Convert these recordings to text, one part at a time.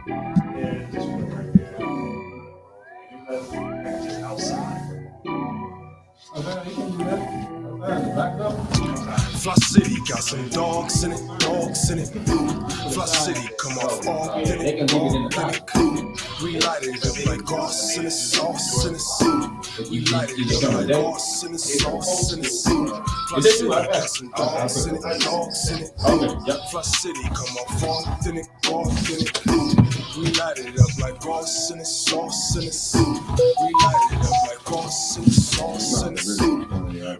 Yeah, just put it right there. You left just outside. Okay, you can do that. Back up. Fli-City got some dogs in it, dogs in it. Fli-City come off authentic, authentic. We light it up like sauce in the sauce in the soup. We light it up like sauce in the sauce in the soup. Fli-City got some dogs in it, dogs in it. Fli-City come off authentic, authentic. We light it up like sauce in the sauce in the soup. We light it up like sauce in the sauce in the soup.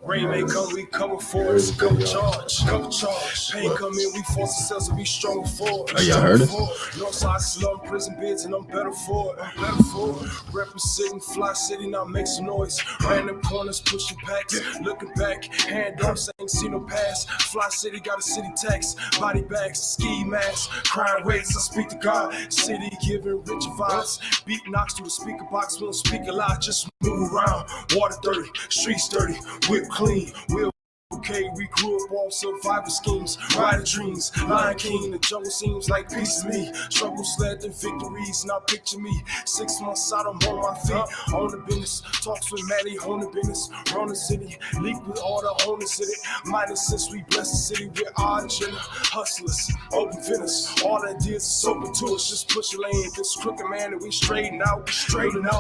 Rain may come, we coming for it. Come charge, come charge. Pain come in, we force ourselves to be strong for it. Oh, y'all heard it? Northside slum, prison bids, and I'm better for it. I'm better for it. Representing Fli-City, now make some noise. Random corners, pushing packs, looking back, hand up, ain't seen no pass. Fli-City got a city tax, body bags, ski masks, crime rates. I speak to God, city giving rich vibes. Beat knocks through the speaker box, we don't speak a lot, just move around. Water dirty, streets dirty, whip clean, we'll okay, we grew up on survival schemes, rider dreams, Lion King, the jungle seems like peace to me. Struggles led to victories, now picture me 6 months out, I'm on my feet, on the business, talks with Maddie, on the business, run the city, leak with all the owners in it, minus since we bless the city with our agenda, hustlers, open finish, all that deals is open to us, just push your lane, this crooked man and we straighten out,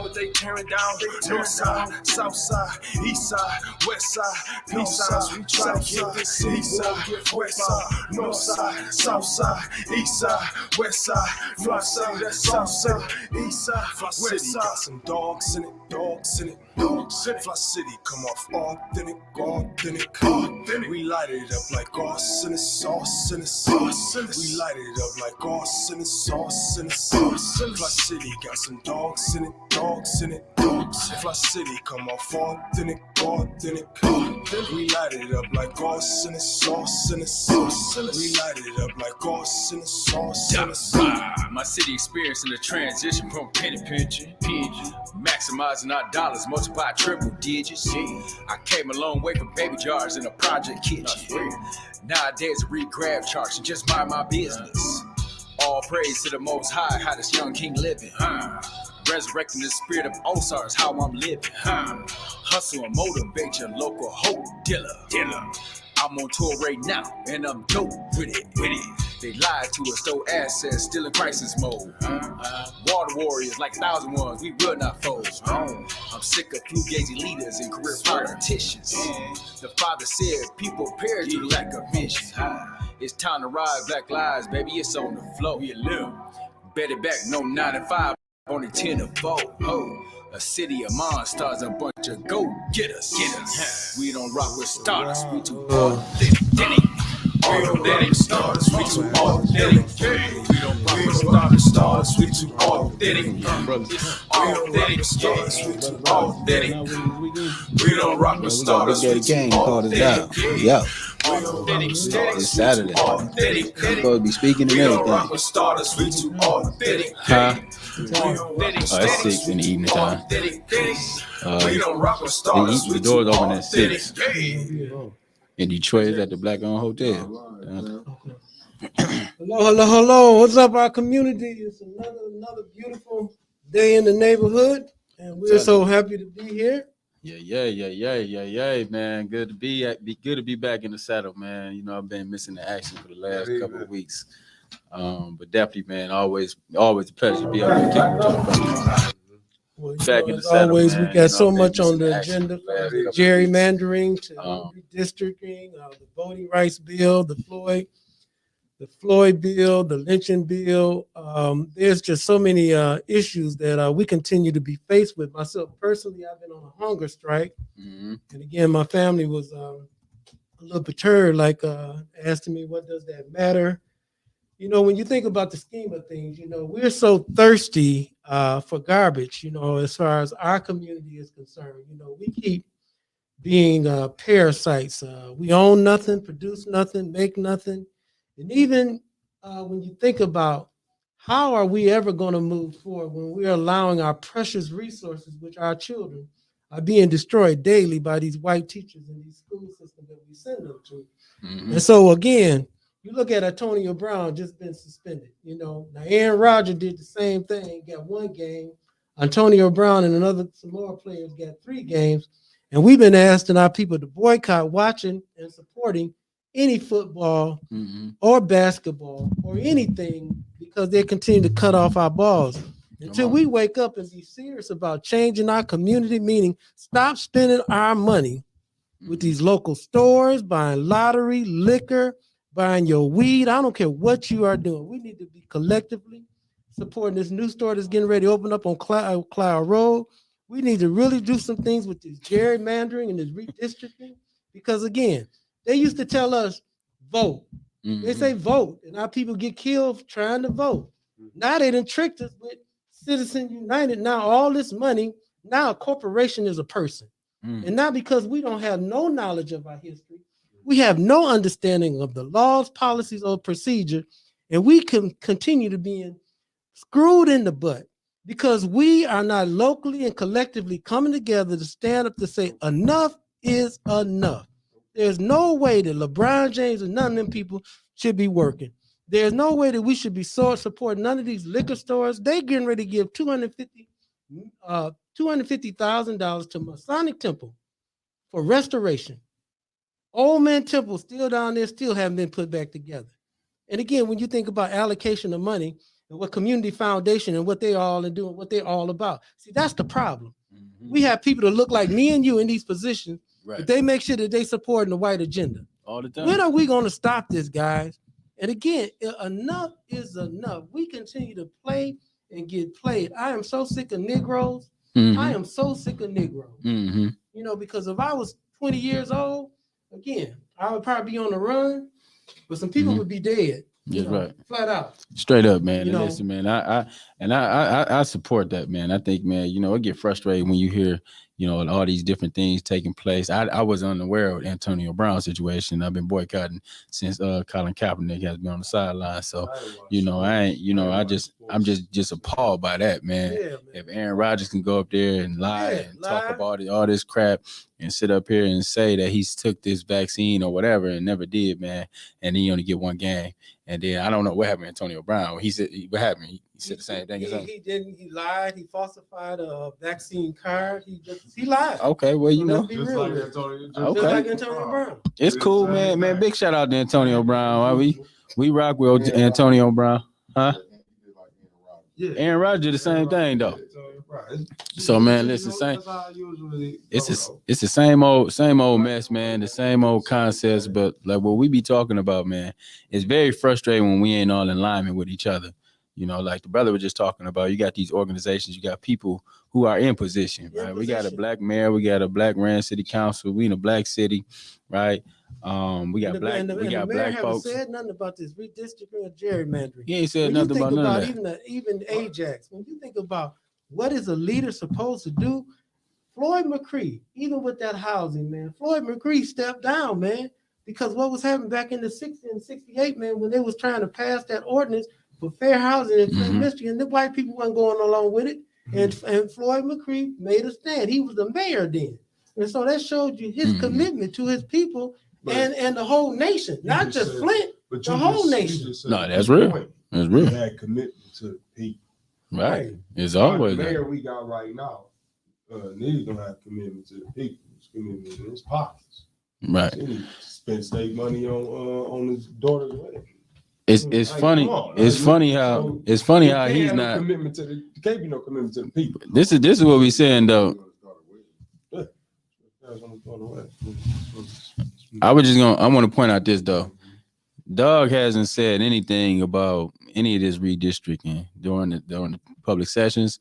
what they tearing down, north side, south side, east side, west side, peace signs, we try to get this city get west side, north side, south side, east side, west side, Fli-City, that's south side, east side, Fli-City got some dogs in it, dogs in it, dogs in it. Fli-City come off authentic, authentic, authentic. We light it up like sauce in the sauce in the sauce. We light it up like sauce in the sauce in the sauce. Fli-City got some dogs in it, dogs in it, dogs. Fli-City come off authentic, authentic, authentic. We light it up like sauce in the sauce in the sauce. We light it up like sauce in the sauce in the sauce. My city experiencing the transition from penny pinching, maximizing our dollars, multiply triple digits. I came a long way from baby jars in a project kitchen. Nowadays I read grab charts and just mind my business. All praise to the Most High, how this young king living. Resurrecting the spirit of Osiris, how I'm living. Hustle and motivate your local hope dealer. I'm on tour right now, and I'm dope with it. They lied to us, stole assets, still in crisis mode. Water warriors like 1,000 we will not fold. I'm sick of fugazi leaders and career politicians. The father said people perish due to lack of vision. It's time to ride Black Lives, baby, it's on the flow. Better back, no 9 to 5, only 10 to 4. A city of monsters, a bunch of go-getters. We don't rock with starters, we too authentic. Authentic stars, we too authentic. We don't rock with stars, we too authentic. Authentic stars, we too authentic. We don't rock with stars, we too authentic. Yeah. It's Saturday. You're supposed to be speaking and everything. Huh? Oh, it's 6 in the evening time. The doors open at 6. In Detroit, it's at the Black Owned Hotel. Hello. What's up, our community? It's another beautiful day in the neighborhood, and we're so happy to be here. Yeah, man. Good to be back in the saddle, man. You know, I've been missing the action for the last couple of weeks. But definitely, man, always a pleasure to be able to kick back in the saddle. Always, man. We got so much on the agenda: gerrymandering to redistricting, the voting rights bill, the Floyd bill, the lynching bill. There's just so many issues that we continue to be faced with. Myself personally, I've been on a hunger strike, and again, my family was a little perturbed, like asking me, "What does that matter?" You know, when you think about the scheme of things, you know, we're so thirsty for garbage, you know, as far as our community is concerned. You know, we keep being parasites. We own nothing, produce nothing, make nothing. And even when you think about how are we ever going to move forward when we're allowing our precious resources, which are our children, are being destroyed daily by these white teachers and these school systems that we send them to. And so, again, You look at Antonio Brown, just been suspended. Now Aaron Rodgers did the same thing, got 1 game. Antonio Brown and some more players got 3 games. And we've been asking our people to boycott watching and supporting any football or basketball or anything because they continue to cut off our balls. Until we wake up and be serious about changing our community, meaning stop spending our money with these local stores, buying lottery, liquor, buying your weed. I don't care what you are doing. We need to be collectively supporting this new store that's getting ready to open up on Cloud Road. We need to really do some things with this gerrymandering and this redistricting because, again, they used to tell us, vote. They say vote, and our people get killed trying to vote. Now they done tricked us with Citizens United. Now all this money, now a corporation is a person. And not because we don't have no knowledge of our history. We have no understanding of the laws, policies, or procedure, and we can continue to be screwed in the butt because we are not locally and collectively coming together to stand up to say enough is enough. There's no way that LeBron James and none of them people should be working. There's no way that we should be supporting none of these liquor stores. They getting ready to give $250,000 to Masonic Temple for restoration. Old Man Temple still down there, still haven't been put back together. And again, when you think about allocation of money and what Community Foundation and what they all are doing, what they're all about, see, that's the problem. We have people that look like me and you in these positions, but they make sure that they supporting the white agenda. All the time. When are we going to stop this, guys? And again, enough is enough. We continue to play and get played. I am so sick of Negroes. I am so sick of Negroes. Because if I was 20 years old, again, I would probably be on the run, but some people would be dead. That's right. Flat out. Straight up, man. And listen, man, I support that, man. I think, man, it get frustrating when you hear, all these different things taking place. I was unaware of Antonio Brown's situation. I've been boycotting since Colin Kaepernick has been on the sideline. So, I'm just appalled by that, man. Yeah, man. If Aaron Rodgers can go up there and lie and talk about all this crap and sit up here and say that he's took this vaccine or whatever and never did, man, and he only get 1 game. And then I don't know what happened to Antonio Brown. He said, what happened? He said the same thing. He didn't. He lied. He falsified a vaccine card. He lied. Okay, well, be real. Just like Antonio Brown. It's cool, man. Man, big shout out to Antonio Brown. We rock with Antonio Brown, huh? Aaron Rodgers did the same thing though. So man, listen, it's the same old mess, man. The same old concepts, but like what we be talking about, man, it's very frustrating when we ain't all in alignment with each other. Like the brother was just talking about, you got these organizations, you got people who are in position, right? We got a black mayor, we got a black Rand City Council, we in a black city, right? We got black folks. Said nothing about this redistricting or gerrymandering. He ain't said nothing about none of that. Even Ajax, when you think about what is a leader supposed to do, Floyd McCree, even with that housing, man, Floyd McCree stepped down, man, because what was happening back in the 60s and 68, man, when they was trying to pass that ordinance for fair housing in Flint, Michigan, the white people weren't going along with it. And Floyd McCree made a stand. He was the mayor then. And so that showed you his commitment to his people and the whole nation, not just Flint, but the whole nation. No, that's real. That's real. That commitment to people. Right. It's always the mayor we got right now. Niggas don't have commitment to the people. It's commitment to his pockets. Right. He spent state money on his daughter's wedding. It's funny. It's funny how he's not commitment to the. Can't be no commitment to the people. This is what we saying though. I want to point out this though. Doug hasn't said anything about any of this redistricting during the public sessions.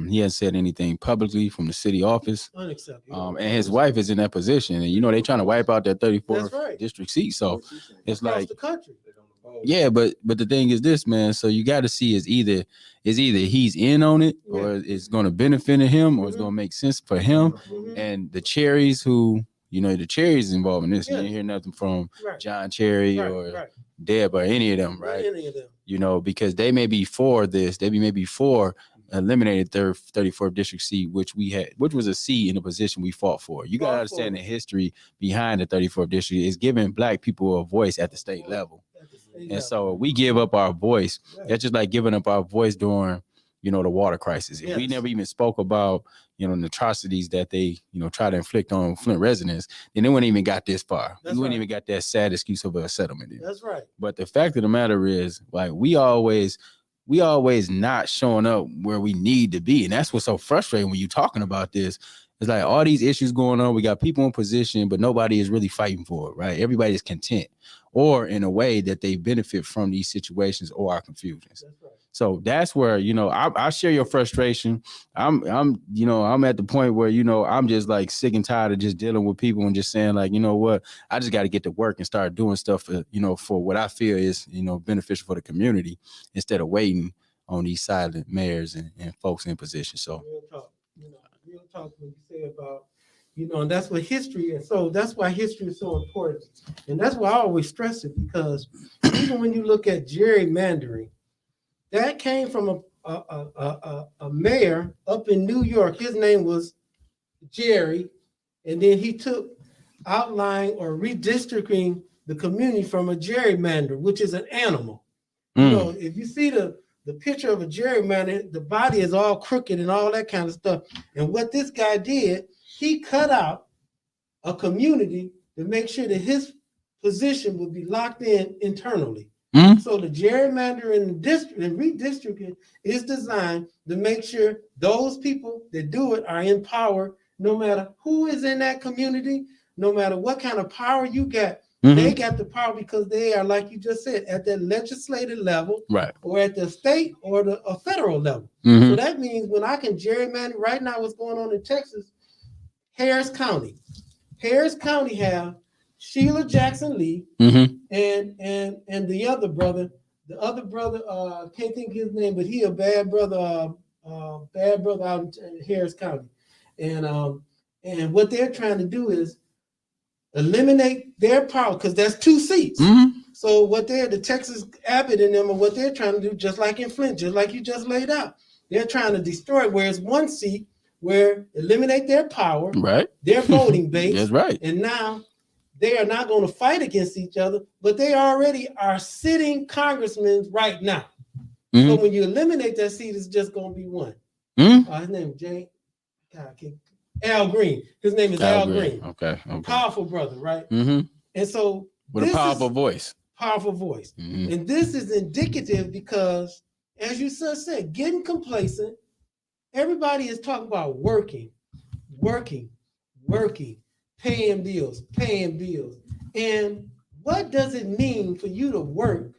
He hasn't said anything publicly from the city office. Unacceptable. And his wife is in that position, and they're trying to wipe out that 34th district seat. So it's across like the country. Yeah, but the thing is this, man. So you got to see is either he's in on it, or it's going to benefit him, or it's going to make sense for him. And the Cherries, who the Cherries involved in this, you didn't hear nothing from John Cherry or Deb or any of them, right? Any of them. Because they may be for this, they may be for eliminated 34th district seat, which was a seat in a position we fought for. You got to understand the history behind the 34th district is giving black people a voice at the state level. And so we give up our voice. That's just like giving up our voice during, the water crisis. If we never even spoke about, the atrocities that they, try to inflict on Flint residents, then they wouldn't even got this far. We wouldn't even got that sad excuse of a settlement. That's right. But the fact of the matter is, like, we always not showing up where we need to be. And that's what's so frustrating when you're talking about this. It's like all these issues going on. We got people in position, but nobody is really fighting for it, right? Everybody's content, or in a way that they benefit from these situations or our confusions. That's right. So that's where, I share your frustration. I'm at the point where, I'm just like sick and tired of just dealing with people and just saying like, you know what, I just got to get to work and start doing stuff, for what I feel is, beneficial for the community instead of waiting on these silent mayors and folks in position. So real talk when you say about, and that's what history is. So that's why history is so important. And that's why I always stress it, because even when you look at gerrymandering, that came from a mayor up in New York. His name was Jerry. And then he took outlying or redistricting the community from a gerrymander, which is an animal. If you see the picture of a gerrymander, the body is all crooked and all that kind of stuff. And what this guy did, he cut out a community to make sure that his position would be locked in internally. So the gerrymandering and district and redistricting is designed to make sure those people that do it are in power, no matter who is in that community, no matter what kind of power you got. They got the power because they are, like you just said, at the legislative level, right, or at the state or the federal level. So that means when I can gerrymander right now, what's going on in Texas, Harris County have Sheila Jackson Lee and the other brother, can't think of his name, but he a bad brother out in Harris County. And what they're trying to do is eliminate their power, because that's 2 seats. So what the Texas Abbott and them, are what they're trying to do, just like in Flint, just like you just laid out. They're trying to destroy where it's 1 seat, where eliminate their power, right, their voting base. That's right. And now they are not going to fight against each other, but they already are sitting congressmen right now. So when you eliminate that seat, it's just going to be 1. His name is Al Green. His name is Al Green. Okay. Powerful brother, right? And so with a powerful voice. Powerful voice. And this is indicative because, as you said, getting complacent. Everybody is talking about working, paying bills. And what does it mean for you to work,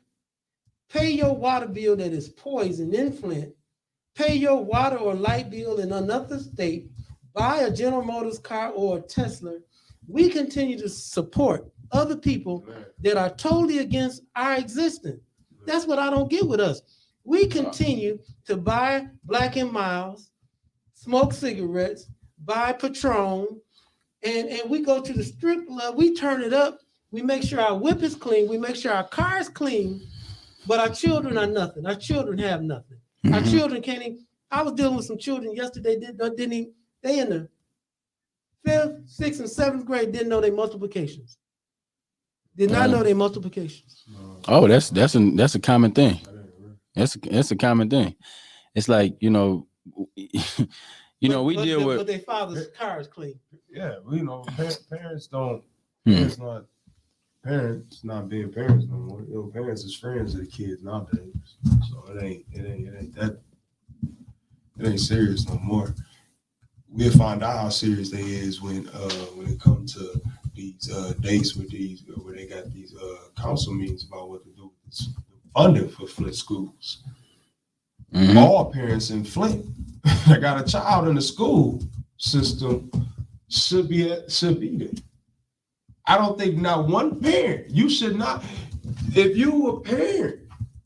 pay your water bill that is poison in Flint, pay your water or light bill in another state, buy a General Motors car or a Tesla? We continue to support other people that are totally against our existence. That's what I don't get with us. We continue to buy Black & Miles, smoke cigarettes, buy Patron, and we go to the strip club, we turn it up, we make sure our whip is clean, we make sure our car is clean, but our children are nothing. Our children have nothing. Our children can't even. I was dealing with some children yesterday, they in the 5th, 6th, and 7th grade didn't know their multiplications. Did not know their multiplications. Oh, that's a common thing. That's a common thing. It's like, we deal with. But their father's car is clean. Yeah, parents don't. Parents not being parents no more. Parents is friends of the kids nowadays. So it ain't serious no more. We'll find out how serious they is when it comes to these dates with these where they got these council meetings about what to do with this funding for Flint schools. All parents in Flint that got a child in the school system should be there. I don't think not one parent, you should not, if you a parent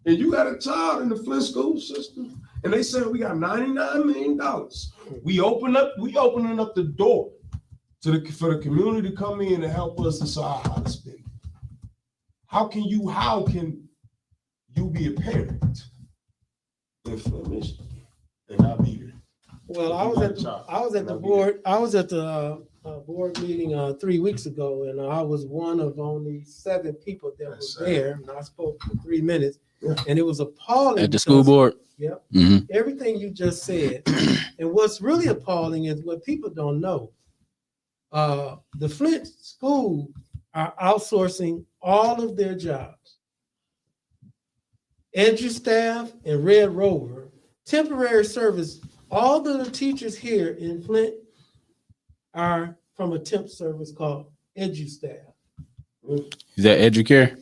and you got a child in the Flint school system and they say we got $99 million, we opening up the door for the community to come in and help us decide how to spend it. How can you be a parent in Flint, Michigan and not be there? Well, I was at the board meeting 3 weeks ago, and I was one of only 7 people that was there, and I spoke for 3 minutes, and it was appalling. At the school board? Yep. Mm-hmm. Everything you just said. And what's really appalling is what people don't know. The Flint school are outsourcing all of their jobs. Edu staff and Red Rover, temporary service, all of the teachers here in Flint are from a temp service called Edu staff. Is that Educare?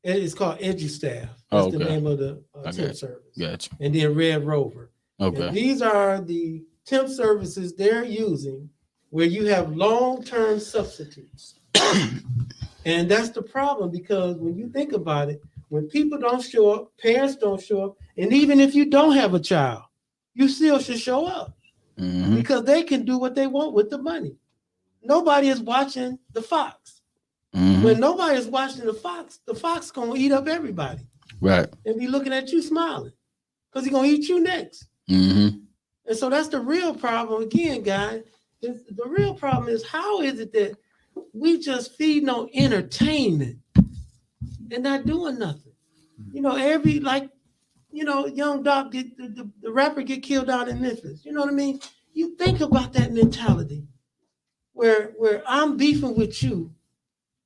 It's called Edu staff. That's the name of the temp service. Gotcha. And then Red Rover. Okay. And these are the temp services they're using where you have long-term substitutes. And that's the problem, because when you think about it, when people don't show up, parents don't show up, and even if you don't have a child, you still should show up because they can do what they want with the money. Nobody is watching the fox. When nobody is watching the fox gonna eat up everybody. Right. And be looking at you smiling because he's gonna eat you next. And so that's the real problem again, guys. The real problem is, how is it that we just feeding on entertainment and not doing nothing? You know, Young Doc, the rapper get killed out in Memphis. You know what I mean? You think about that mentality where I'm beefing with you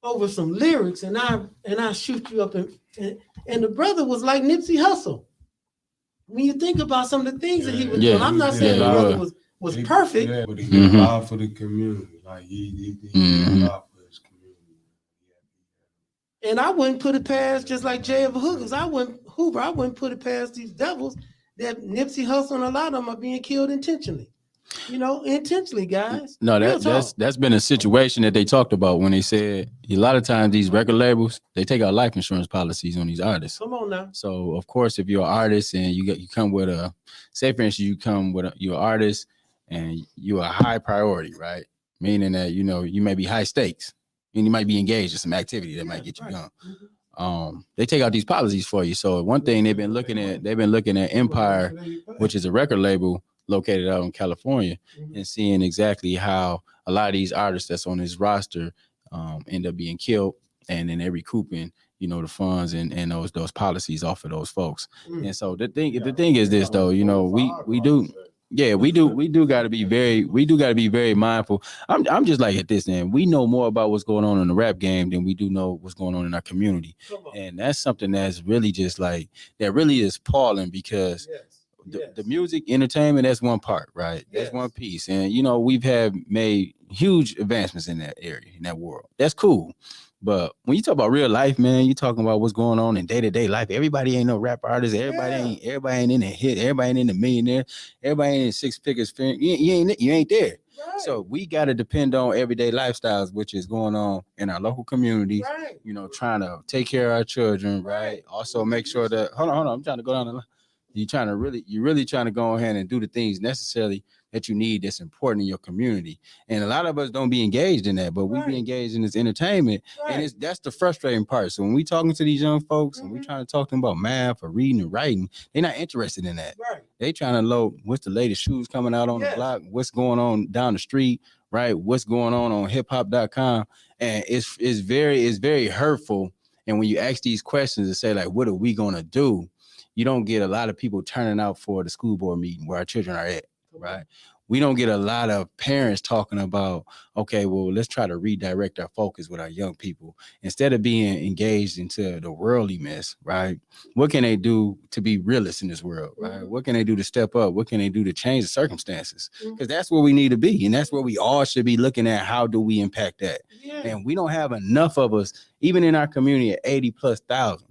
over some lyrics and I shoot you up and the brother was like Nipsey Hussle. When you think about some of the things that he was doing, I'm not saying the brother was perfect. Yeah, but he did a lot for the community. Like he did a lot for his community. And I wouldn't put it past, just like J. Ever Hookers, I wouldn't put it past these devils that Nipsey Hussle and a lot of them are being killed intentionally. You know, intentionally, guys. No, that's been a situation that they talked about when they said a lot of times these record labels, they take out life insurance policies on these artists. Come on now. So of course, if you're an artist and you come with a, say for instance, you're an artist and you're a high priority, right? Meaning that, you know, you may be high stakes and you might be engaged in some activity that might get you gone. They take out these policies for you. So one thing they've been looking at Empire, which is a record label located out in California, and seeing exactly how a lot of these artists that's on this roster end up being killed, and then they're recouping, you know, the funds and those policies off of those folks. And so the thing is this, though, you know, we do got to be very mindful. I'm just like at this end, we know more about what's going on in the rap game than we do know what's going on in our community, and that's something that's really just like that really is appalling, because the music entertainment, that's one part, right? That's one piece. And you know, we've made huge advancements in that area, in that world. That's cool. But when you talk about real life, man, you talking about what's going on in day-to-day life. Everybody ain't no rap artist. Everybody ain't in the hit. Everybody ain't in the millionaire. Everybody ain't in six figures. You ain't there. Right. So we got to depend on everyday lifestyles, which is going on in our local communities. Right. You know, trying to take care of our children. Right. Also make sure that hold on. I'm trying to go down the line. You're really trying to go ahead and do the things necessarily that you need that's important in your community. And a lot of us don't be engaged in that, but we be engaged in this entertainment. And that's the frustrating part. So when we talking to these young folks and we trying to talk to them about math or reading and writing, they're not interested in that. Right. They trying to load what's the latest shoes coming out on the block, what's going on down the street, right? What's going on hiphop.com. And it's very hurtful. And when you ask these questions and say, like, what are we gonna do? You don't get a lot of people turning out for the school board meeting where our children are at, right? We don't get a lot of parents talking about, okay, well, let's try to redirect our focus with our young people. Instead of being engaged into the worldly mess, right? What can they do to be realists in this world, right? What can they do to step up? What can they do to change the circumstances? Because that's where we need to be. And that's where we all should be looking at, how do we impact that? And we don't have enough of us, even in our community at 80,000+.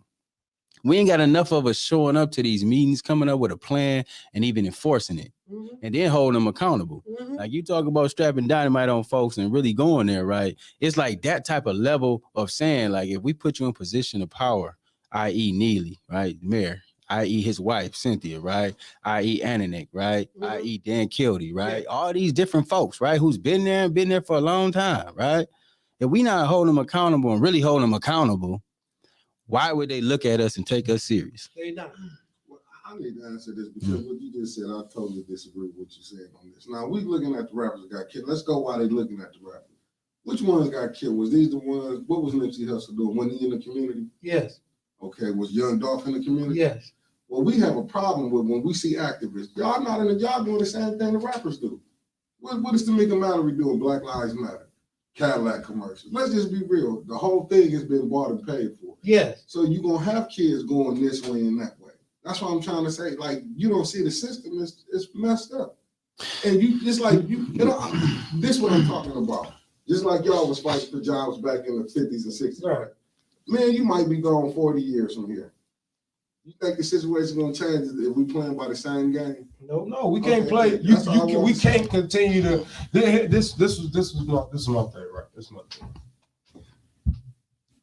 We ain't got enough of us showing up to these meetings, coming up with a plan and even enforcing it, and then holding them accountable. Like you talk about strapping dynamite on folks and really going there, right? It's like that type of level of saying, like, if we put you in position of power, i.e. Neely, right? Mayor, i.e. his wife, Cynthia, right? i.e. Ananik, right? i.e. Dan Kildee, right? All these different folks, right? Who's been there for a long time, right? If we not holding them accountable and really holding them accountable, why would they look at us and take us serious? They not. I need to answer this because what you just said, I totally disagree with what you said on this. Now, we looking at the rappers that got killed. Let's go while they looking at the rappers. Which ones got killed? Was these the ones, what was Nipsey Hussle doing? Wasn't he in the community? Yes. Okay, was Young Dolph in the community? Yes. Well, we have a problem with when we see activists. Y'all not in the, y'all doing the same thing the rappers do. What is Tamika Mallory doing? Black Lives Matter, Cadillac commercials. Let's just be real. The whole thing has been bought and paid for. Yes. So you're going to have kids going this way and that way. That's what I'm trying to say. Like, you don't see the system, it's messed up. And you, just like, you know, this is what I'm talking about. Just like y'all was fighting for jobs back in the 50s and 60s. Right. Man, you might be gone 40 years from here. You think the situation gonna change if we playing by the same game? No, we can't play. We can't continue to. This is my thing, right? This is my thing.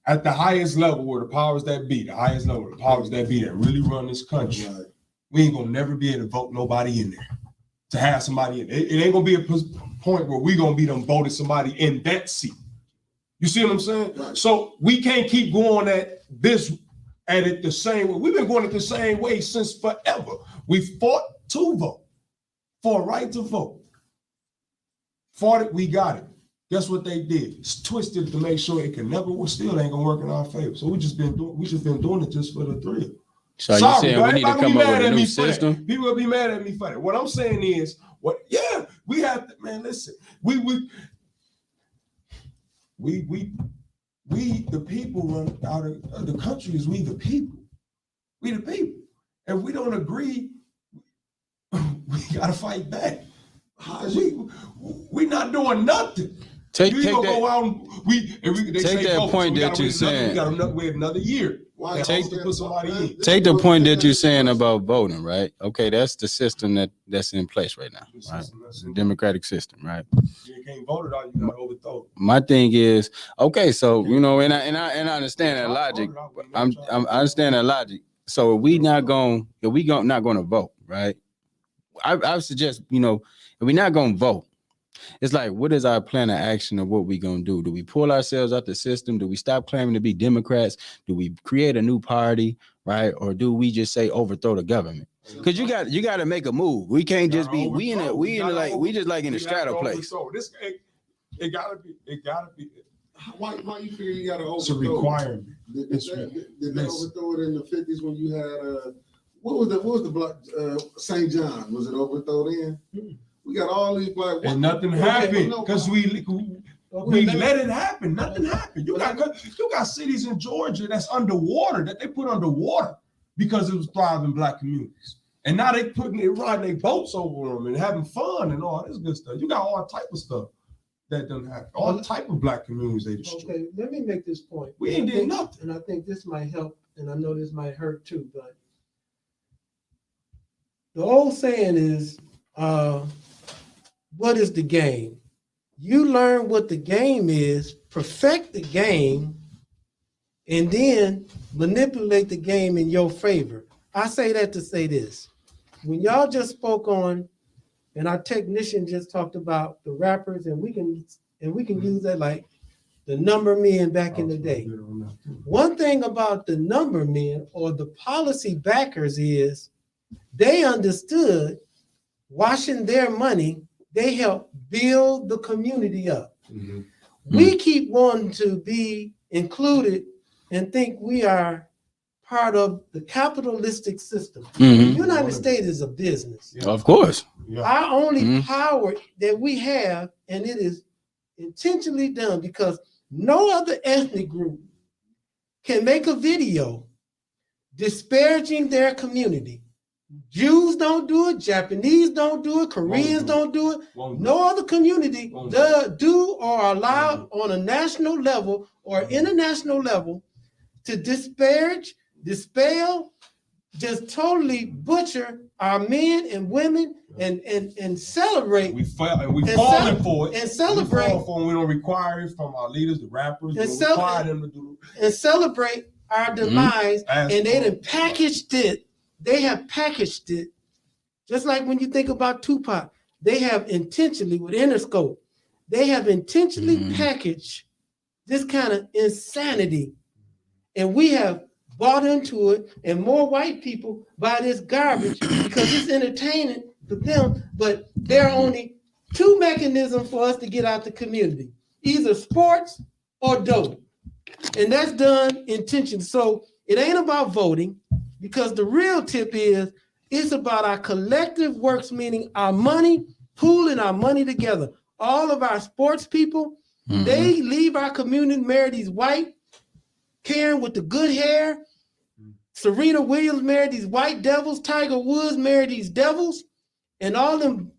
At the highest level, where the powers that be, the highest level, the powers that be that really run this country, Right. we ain't gonna never be able to vote nobody in there. To have somebody in it ain't gonna be a point where we gonna be them voting somebody in that seat. You see what I'm saying? Right. So we can't keep going at it the same way. We've been going at the same way since forever. We fought to vote for a right to vote. Fought it, we got it. Guess what they did? It's twisted to make sure it can never. Still ain't gonna work in our favor. So we just been doing it just for the thrill. So you saying we need to come up with a new system? People will be mad at me for that. What I'm saying is, we have to, man, listen, we the people run out of the country is we the people. We the people. If we don't agree, we gotta fight back. We not doing nothing. Take that point that you're saying. We gotta wait another year. Take to put somebody in. Take the point that you're saying about voting, right? Okay, that's the system that's in place right now, right? The democratic system, right? You can't vote it out, you gotta overthrow it. My thing is, okay, so you know, and I understand that logic. I understand that logic. So if we not going to vote, right? I suggest, you know, if we're not going to vote, it's like, what is our plan of action of what we gonna do? Do we pull ourselves out the system? Do we stop claiming to be Democrats? Do we create a new party, right? Or do we just say overthrow the government? Because you got to make a move. We can't just be we just like in a straddle place. It gotta be. Why you figure you gotta overthrow? It's a requirement. Did they overthrow it in the 50s when you had what was the black St. John? Was it overthrown then? We got all these black. And nothing happened because we let it happen. Nothing happened. You got cities in Georgia that's underwater that they put underwater because it was thriving black communities. And now they riding their boats over them and having fun and all this good stuff. You got all type of stuff that doesn't happen. All type of black communities they destroy. Okay, let me make this point. We ain't did nothing. And I think this might help, and I know this might hurt too, but the old saying is, what is the game? You learn what the game is, perfect the game, and then manipulate the game in your favor. I say that to say this. When y'all just spoke on, and our technician just talked about the rappers, and we can use that like the number men back in the day. One thing about the number men or the policy backers is they understood washing their money, they help build the community up. Mm-hmm. We keep wanting to be included and think we are part of the capitalistic system. Mm-hmm. The United States is a business. Yeah. Of course. Yeah. Our only power that we have, and it is intentionally done because no other ethnic group can make a video disparaging their community. Jews don't do it, Japanese don't do it, Koreans don't do it. No other community do or allow on a national level or international level to disparage, dispel, just totally butcher our men and women and celebrate. We falling for it. And celebrate. We don't require it from our leaders, the rappers. And require them to do it. And celebrate our demise. And they done packaged it. They have packaged it, just like when you think about Tupac, they have intentionally, with Interscope, they have intentionally packaged this kind of insanity. And we have bought into it, and more white people buy this garbage because it's entertaining for them. But there are only two mechanisms for us to get out the community: either sports or dope, and that's done intentionally. So it ain't about voting, because the real tip is it's about our collective works, meaning our money, pooling our money together. All of our sports people, they leave our community, marry these white, Karen with the good hair, Serena Williams married these white devils, Tiger Woods married these devils, and all them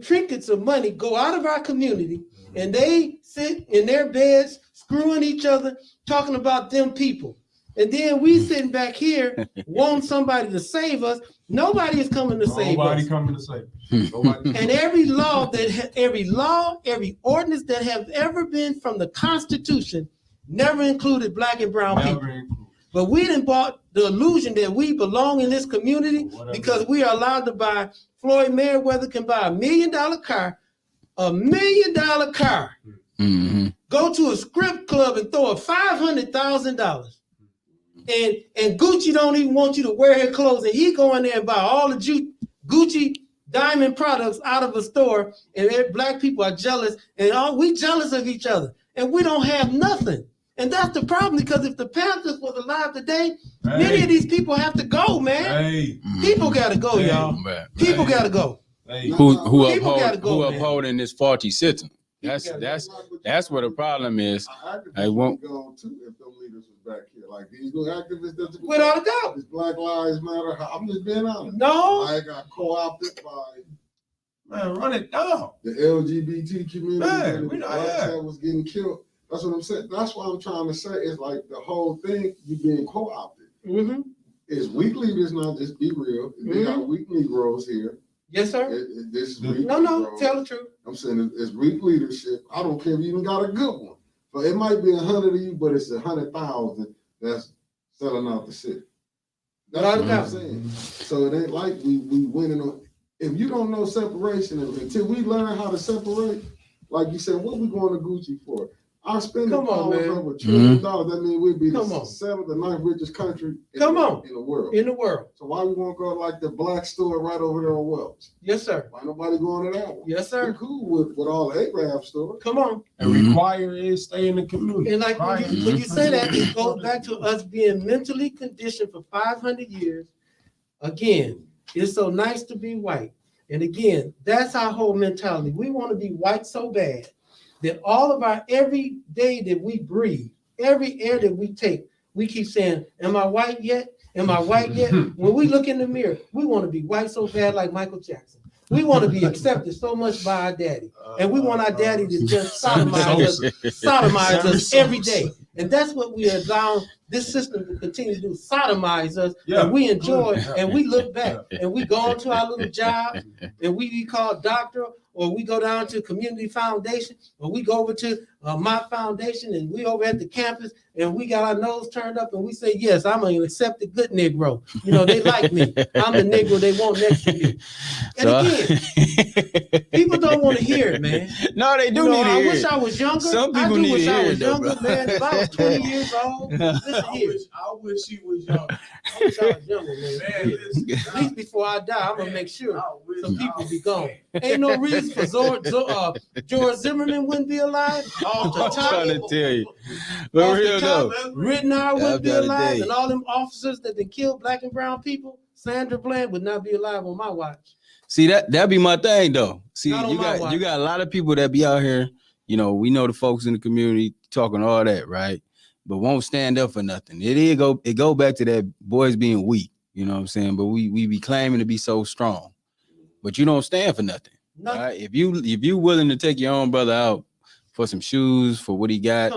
trinkets of money go out of our community, and they sit in their beds screwing each other, talking about them people. And then we sitting back here wanting somebody to save us. Nobody is coming to save us. Nobody coming to save us. Nobody. And every ordinance that has ever been from the Constitution never included black and brown people. But we done bought the illusion that we belong in this community because we are allowed to buy. Floyd Mayweather can buy $1 million car, $1 million car. Go to a script club and throw a $500,000. And Gucci don't even want you to wear his clothes, and he go in there and buy all the Gucci diamond products out of a store, and black people are jealous, and we jealous of each other, and we don't have nothing. And that's the problem, because if the Panthers was alive today, many of these people have to go, man. People gotta go, y'all. People gotta go. Who upholding this faulty system? That's where the problem is. I won't go too if them leaders was back here. Like these new activists that without a doubt. This Black Lives Matter. I'm just being honest. No. I got co-opted by run it down. The LGBT community. That was getting killed. That's what I'm saying. That's what I'm trying to say. It's like the whole thing, you being co-opted. It's weak leaders now, just be real. They got weak Negroes here. Yes, sir. This is weak No, Negroes. tell the truth. I'm saying it's weak leadership. I don't care if you even got a good one. But it might be 100 of you, but it's 100,000 that's selling out the city. That's what I'm saying. So it ain't like we winning on. If you don't know separation, until we learn how to separate, like you said, what we going to Gucci for? Our spending power is over $1 trillion. That means we'd be the 7th or 9th richest country in the world. In the world. So why we won't go like the black store right over there on Welch? Yes, sir. Why nobody going to that one? Yes, sir. We're cool with all the Arab stores. Come on. And require is stay in the community. And like when you say that, it goes back to us being mentally conditioned for 500 years. Again, it's so nice to be white. And again, that's our whole mentality. We want to be white so bad that all of our every day that we breathe, every air that we take, we keep saying, am I white yet? Am I white yet? When we look in the mirror, we want to be white so bad like Michael Jackson. We want to be accepted so much by our daddy. And we want our daddy to just sodomize us every day. And that's what we are allowing this system to continue to do, sodomize us. And we enjoy, and we look back, and we go into our little jobs, and we be called doctor, or we go down to community foundation, or we go over to my foundation, and we over at the campus, and we got our nose turned up, and we say, yes, I'm an accepted good Negro. You know, they like me. I'm the Negro they want next to me. And again, people don't want to hear it, man. No, they do need to hear it. I wish I was younger. Some people need to hear it, though, bro. Man. If I was 20 years old, I wish he was younger. I wish I was younger, man. At least before I die, I'm gonna make sure some people be gone. Ain't no reason for George Zimmerman wouldn't be alive. I'm trying to tell you. But real though, Rittenhour wouldn't be alive, and all them officers that been killed, black and brown people, Sandra Bland would not be alive on my watch. See, that'd be my thing though. See, Not you got a lot of people that be out here, you know, we know the folks in the community talking all that, right? But won't stand up for nothing. It go back to that boys being weak, you know what I'm saying? But we be claiming to be so strong. But you don't stand for nothing. Right? If you willing to take your own brother out for some shoes, for what he got,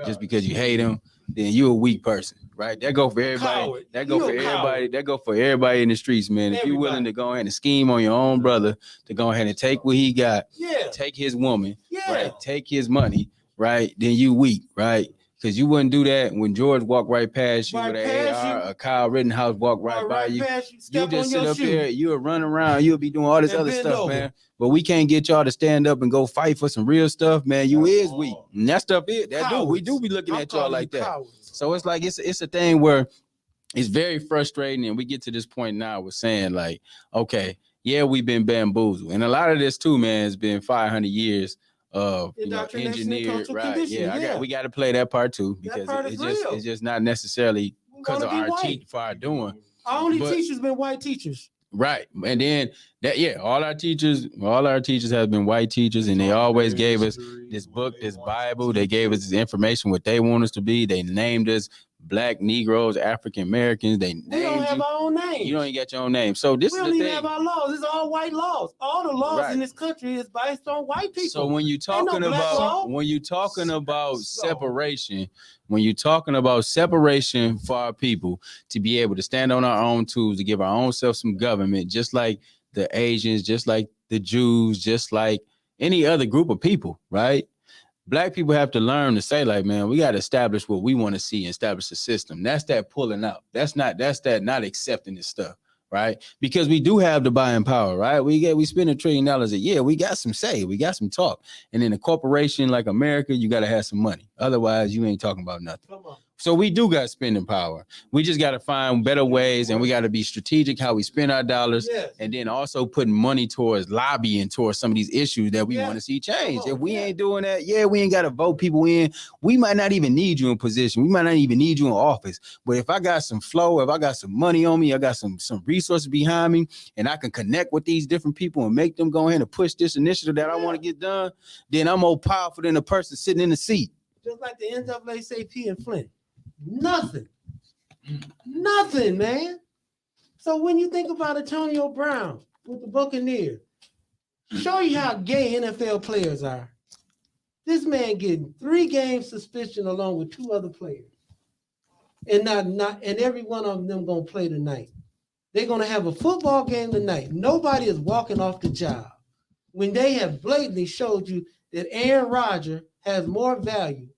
just because you hate him, then you a weak person, right? That go for everybody. Coward. That go for everybody. That go for everybody in the streets, man. If you're willing to go ahead and scheme on your own brother to go ahead and take what he got, take his woman, right? Take his money, right? Then you weak, right? Because you wouldn't do that when George walked right past you with an AR, or Kyle Rittenhouse walked right by you. You just sit up there, you would run around, you'll be doing all this other stuff, man. But we can't get y'all to stand up and go fight for some real stuff, man. You is weak. And that stuff is, we do be looking at y'all like that. So it's like, it's a thing where it's very frustrating. And we get to this point now with saying like, okay, yeah, we've been bamboozled. And a lot of this too, man, has been 500 years of engineered, right? Yeah, we got to play that part too, because it's just not necessarily because of our for our doing. Our only teachers been white teachers. Right. And then all our teachers have been white teachers, and they always gave us this book, this Bible. They gave us this information, what they want us to be. They named us Black, Negroes, African Americans. We don't have our own name. You don't even get your own name. So this is the thing. We don't even have our laws. It's all white laws. All the laws in this country is based on white people. So when you're talking about separation, when you're talking about separation for our people to be able to stand on our own tools, to give our own self some government, just like the Asians, just like the Jews, just like any other group of people, right? Black people have to learn to say, like, man, we got to establish what we want to see, establish a system. That's that pulling out. That's not not accepting this stuff, right? Because we do have the buying power, right? We spend $1 trillion a year. We got some say, we got some talk. And in a corporation like America, you got to have some money. Otherwise, you ain't talking about nothing. Come on. So we do got spending power. We just got to find better ways, and we got to be strategic how we spend our dollars, and then also putting money towards lobbying towards some of these issues that we want to see change. If we ain't doing that, we ain't got to vote people in. We might not even need you in position. We might not even need you in office. But if I got some flow, if I got some money on me, I got some resources behind me, and I can connect with these different people and make them go ahead and push this initiative that I want to get done, then I'm more powerful than the person sitting in the seat. Just like the NAACP in Flint. Nothing, man. So when you think about Antonio Brown with the Buccaneers, show you how gay NFL players are. This man getting 3 game suspension along with 2 other players, and every one of them gonna play tonight. They're gonna have a football game tonight. Nobody is walking off the job when they have blatantly showed you that Aaron Rodgers has more value.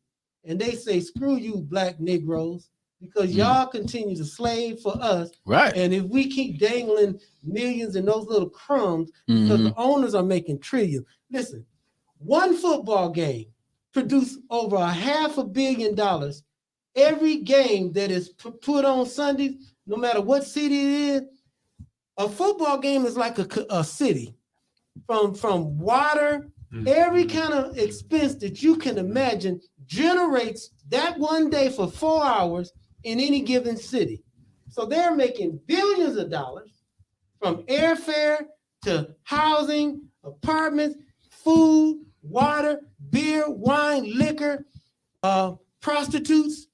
And they say, screw you, Black Negroes, because y'all continue to slave for us. Right. And if we keep dangling millions in those little crumbs, because the owners are making trillions. Listen, one football game produced over $500 million. Every game that is put on Sundays, no matter what city it is, a football game is like a city. From water, every kind of expense that you can imagine generates that one day for 4 hours in any given city. So they're making billions of dollars from airfare to housing, apartments, food, water, beer, wine, liquor, prostitutes.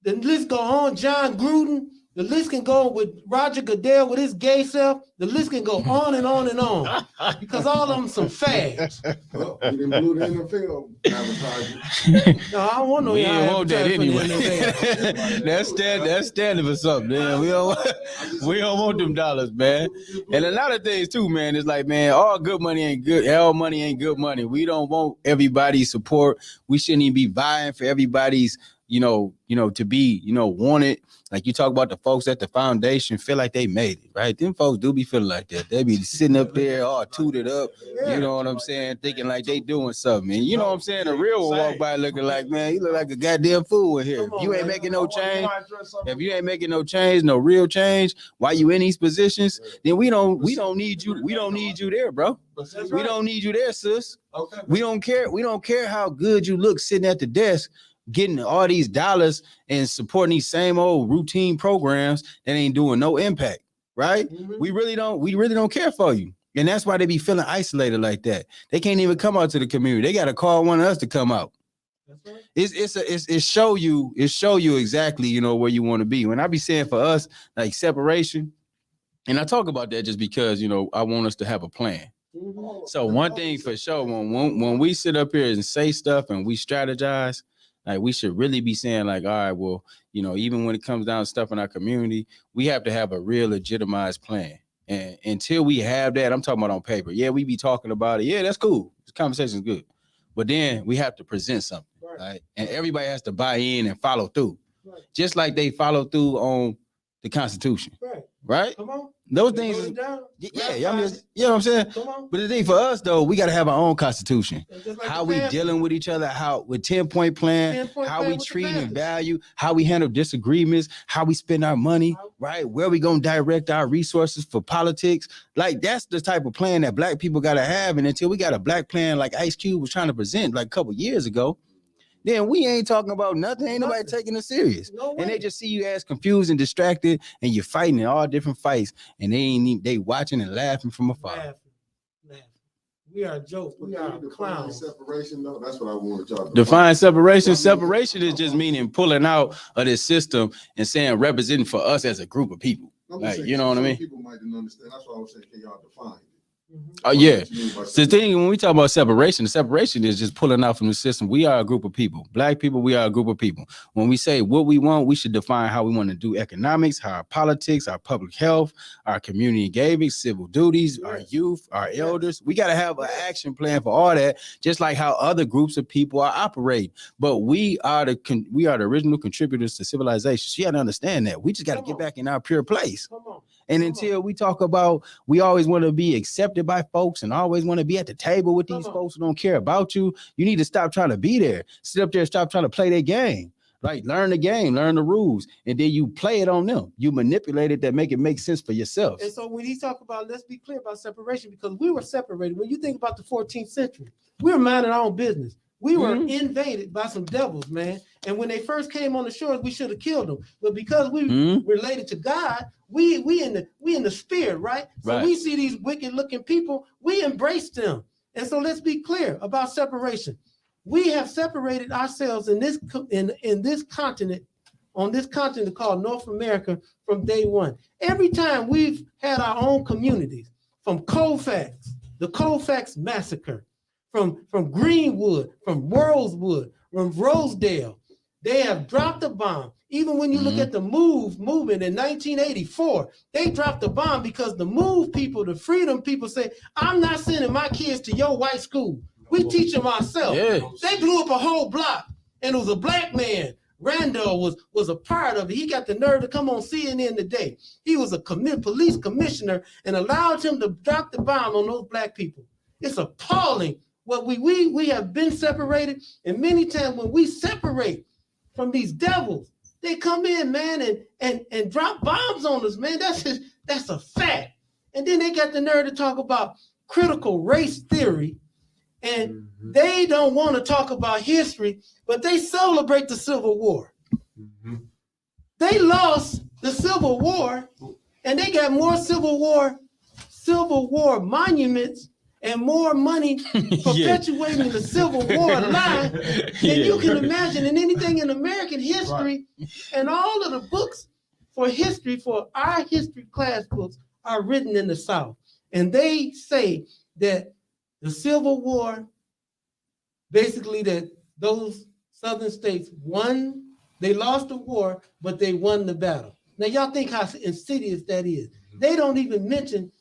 The list go on. John Gruden. The list can go with Roger Goodell with his gay self. The list can go on and on and on because all of them some fags. Well, we didn't blew the NFL advertising. No, I don't want no. We ain't want that anyway. That's standing for something, man. We don't want them dollars, man. And a lot of things too, man. It's like, man, all good money ain't good. All money ain't good money. We don't want everybody's support. We shouldn't even be vying for everybody's, to be, wanted. Like you talk about the folks at the foundation feel like they made it, right? Them folks do be feeling like that. They be sitting up there all tooted up, you know what I'm saying? Thinking like they doing something. And you know what I'm saying? The real one walk by looking like, man, you look like a goddamn fool in here. If you ain't making no change, no real change, why you in these positions, then we don't need you. We don't need you there, bro. We don't need you there, sis. Okay. We don't care how good you look sitting at the desk, getting all these dollars and supporting these same old routine programs that ain't doing no impact, right? We really don't care for you. And that's why they be feeling isolated like that. They can't even come out to the community. They got to call one of us to come out. That's right. It show you exactly, where you want to be. When I be saying for us, like separation, and I talk about that just because, I want us to have a plan. So one thing for sure, when we sit up here and say stuff and we strategize, like we should really be saying like, all right, well, even when it comes down to stuff in our community, we have to have a real legitimized plan. And until we have that, I'm talking about on paper. Yeah, we be talking about it. Yeah, that's cool. This conversation is good. But then we have to present something, right? And everybody has to buy in and follow through. Right. Just like they follow through on the Constitution. Right. right? Come on. Those They things, wrote it down. yeah, I mean, you know what I'm saying? Come on. But the thing for us though, we got to have our own constitution. Just like How the we Panthers. dealing with each other, how with 10-point plan, 10-point how plan we with the treat and Panthers. value, how we handle disagreements, how we spend our money, right? Where we gonna direct our resources for politics. Like that's the type of plan that black people gotta have. And until we got a black plan like Ice Cube was trying to present like a couple years ago, then we ain't talking about nothing. Ain't nobody taking it serious. No And way. they just see you as confused and distracted, and you're fighting in all different fights, and they watching and laughing from afar. Laughing. We are a joke. We are clowns. Separation, though. That's what I want y'all to Define separation. Separation is just meaning pulling out of this system and saying representing for us as a group of people. Like, you know what I mean? People might not understand. That's why I was saying, can y'all define it? Oh yeah. The thing when we talk about separation, the separation is just pulling out from the system. We are a group of people. Black people, we are a group of people. When we say what we want, we should define how we want to do economics, how our politics, our public health, our community engagement, civil duties, our youth, our elders. We got to have an action plan for all that, just like how other groups of people are operating. But we are the original contributors to civilization. So you got to understand that. We just got to get back in our pure place. And until we talk about, we always want to be accepted by folks and always want to be at the table with these folks who don't care about you. You need to stop trying to be there. Sit up there and stop trying to play their game. Like learn the game, learn the rules, and then you play it on them. You manipulate it that make it make sense for yourself. And so when he talk about, let's be clear about separation, because we were separated. When you think about the 14th century, we were minding our own business. We were invaded by some devils, man. And when they first came on the shores, we should have killed them. But because we related to God, we in the spirit, right? So we see these wicked looking people, we embrace them. And so let's be clear about separation. We have separated ourselves in this continent, on this continent called North America, from day one. Every time we've had our own communities, from Colfax, the Colfax massacre, from Greenwood, from Rosewood, from Rosedale, they have dropped a bomb. Even when you look at the movement in 1984, they dropped a bomb because the MOVE people, the freedom people say, I'm not sending my kids to your white school. We teach them ourselves. Yeah. They blew up a whole block, and it was a black man. Randall was a part of it. He got the nerve to come on CNN today. He was a police commissioner and allowed him to drop the bomb on those black people. It's appalling. What we have been separated, and many times when we separate from these devils, they come in, man, and drop bombs on us, man. That's a fact. And then they got the nerve to talk about critical race theory, and they don't want to talk about history, but they celebrate the Civil War. They lost the Civil War, and they got more Civil War monuments and more money perpetuating the Civil War lie than you can imagine in anything in American history. And all of the books for history, for our history class books, are written in the South. And they say that the Civil War, basically that those Southern states won, they lost the war, but they won the battle. Now y'all think how insidious that is. They don't even mention,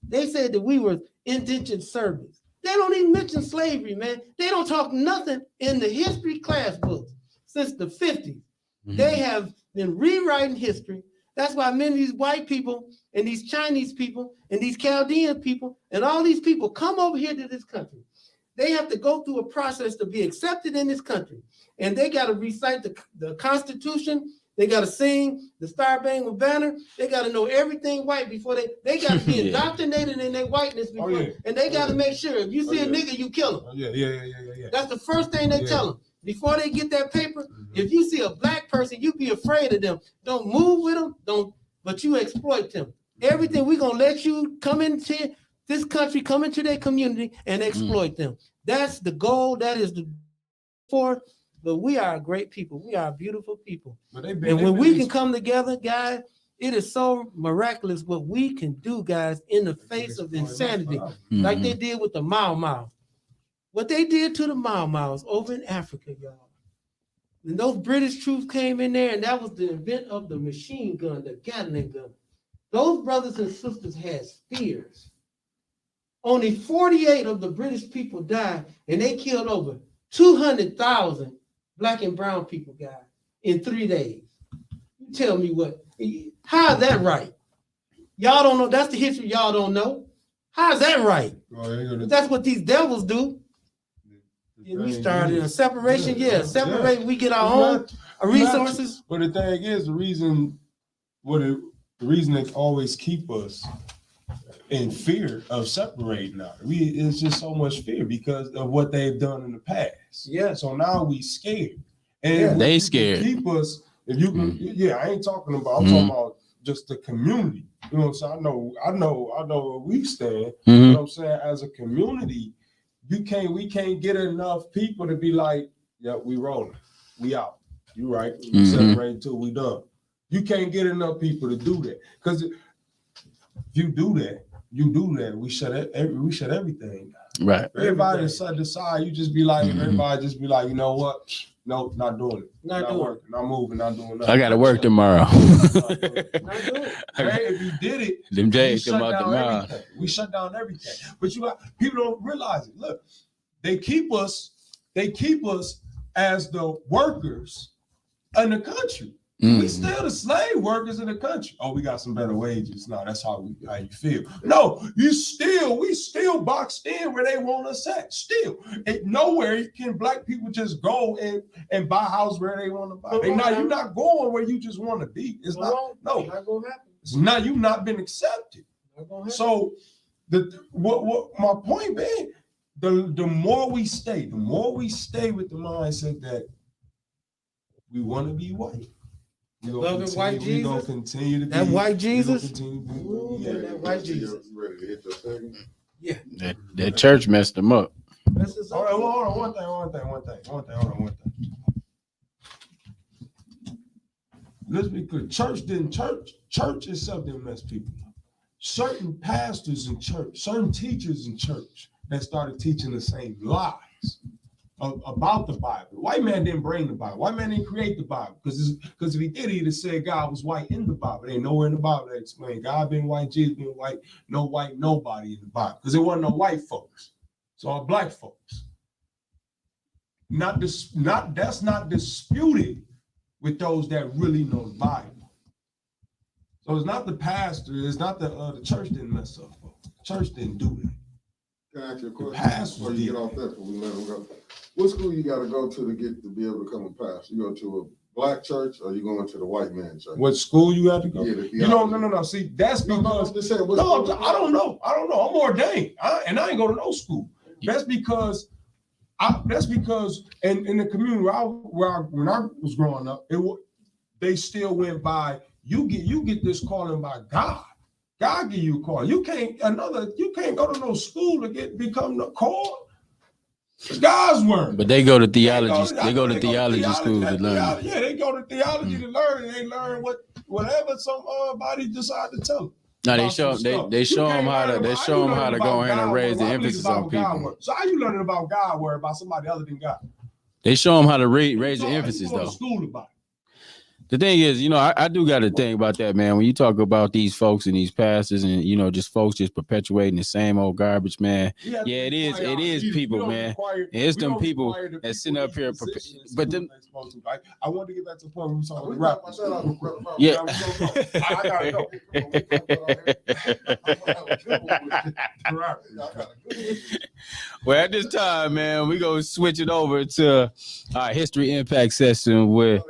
they said that we were indentured servants. They don't even mention slavery, man. They don't talk nothing in the history class books since the 50s. They have been rewriting history. That's why many of these white people and these Chinese people and these Chaldean people and all these people come over here to this country. They have to go through a process to be accepted in this country. And they got to recite the Constitution. They got to sing the Star-Spangled Banner. They got to know everything white before they got to be indoctrinated in their whiteness before. And they got to make sure if you see a nigga, you kill him. That's the first thing they tell them. Before they get that paper, if you see a black person, you be afraid of them. Don't move with them, but you exploit them. Everything, we're going to let you come into this country, come into their community and exploit them. That's the goal. That is the for. But we are a great people. We are beautiful people. And when we can come together, guys, it is so miraculous what we can do, guys, in the face of insanity, like they did with the Mau Mau. What they did to the Mau Maus over in Africa, y'all. And those British troops came in there, and that was the event of the machine gun, the Gatling gun. Those brothers and sisters had spears. Only 48 of the British people died, and they killed over 200,000 black and brown people, guys, in 3 days. You tell me how is that right? Y'all don't know. That's the history y'all don't know. How's that right? Well, That's what these devils do. Yeah, we started a separation. Yeah, separate. We get our own resources. But the thing is, the reason they always keep us in fear of separating now. It's just so much fear because of what they've done in the past. Yeah. So now we scared. And yeah, they scared. Keep us. If you can, I ain't talking about. I'm talking about just the community. You know what I'm saying? I know where we stand. You know what I'm saying? As a community, we can't get enough people to be like, yeah, we rolling, we out. You right? We separate till we done. You can't get enough people to do that because if you do that, we shut everything down. Right. Everybody decide. You just be like, everybody just be like, you know what? No, not doing it. Not working. Not moving. Not doing nothing. I got to work tomorrow. If you did it, them days come out tomorrow. We shut down everything. But people don't realize it. Look, they keep us as the workers in the country. We still the slave workers in the country. Oh, we got some better wages. No, that's how you feel. No, we still boxed in where they want us at. Still, nowhere can black people just go and buy a house where they want to buy. You're not going where you just want to be. It's not gonna happen. It's not. You've not been accepted. So what my point being, the more we stay with the mindset that we want to be white. Loving white Jesus. We're going to continue to be. That white Jesus. That white Jesus. Ready to hit your second? Yeah. That church messed them up. All right, hold on. One thing. Let's be clear. Church is something that messed people up. Certain pastors in church, certain teachers in church that started teaching the same lies about the Bible. The white man didn't bring the Bible. White man didn't create the Bible because if he did, he'd have said God was white in the Bible. There ain't nowhere in the Bible that explain God being white, Jesus being white, no white nobody in the Bible because there wasn't no white folks. It's all black folks. That's not disputed with those that really know the Bible. So it's not the pastor. It's not the church didn't mess up. The church didn't do that. Can I ask you a question before you get off that? Before we let them go. What school you got to go to be able to become a pastor? You go to a black church or you going to the white man church? What school you have to go? Yeah, no. See, that's because I don't know. I'm ordained, and I ain't go to no school. That's because in the community when I was growing up, they still went by. You get this calling by God. God give you a call. You can't go to no school to become the call. It's God's word. But they go to theology. They go to theology school to learn. Yeah, they go to theology to learn, and they learn whatever somebody decide to tell them. No, they show them how to go ahead and raise the emphasis on people. So how you learning about God word about somebody other than God? They show them how to raise the emphasis though. School about it. The thing is, I do got to think about that, man. When you talk about these folks and these pastors and, just folks just perpetuating the same old garbage, man. Yeah, it is people, man. And it's them people that sitting up here. But them. I want to get back to the point where we talking about rap. Yeah. Well, at this time, man, we going to switch it over to our history impact session with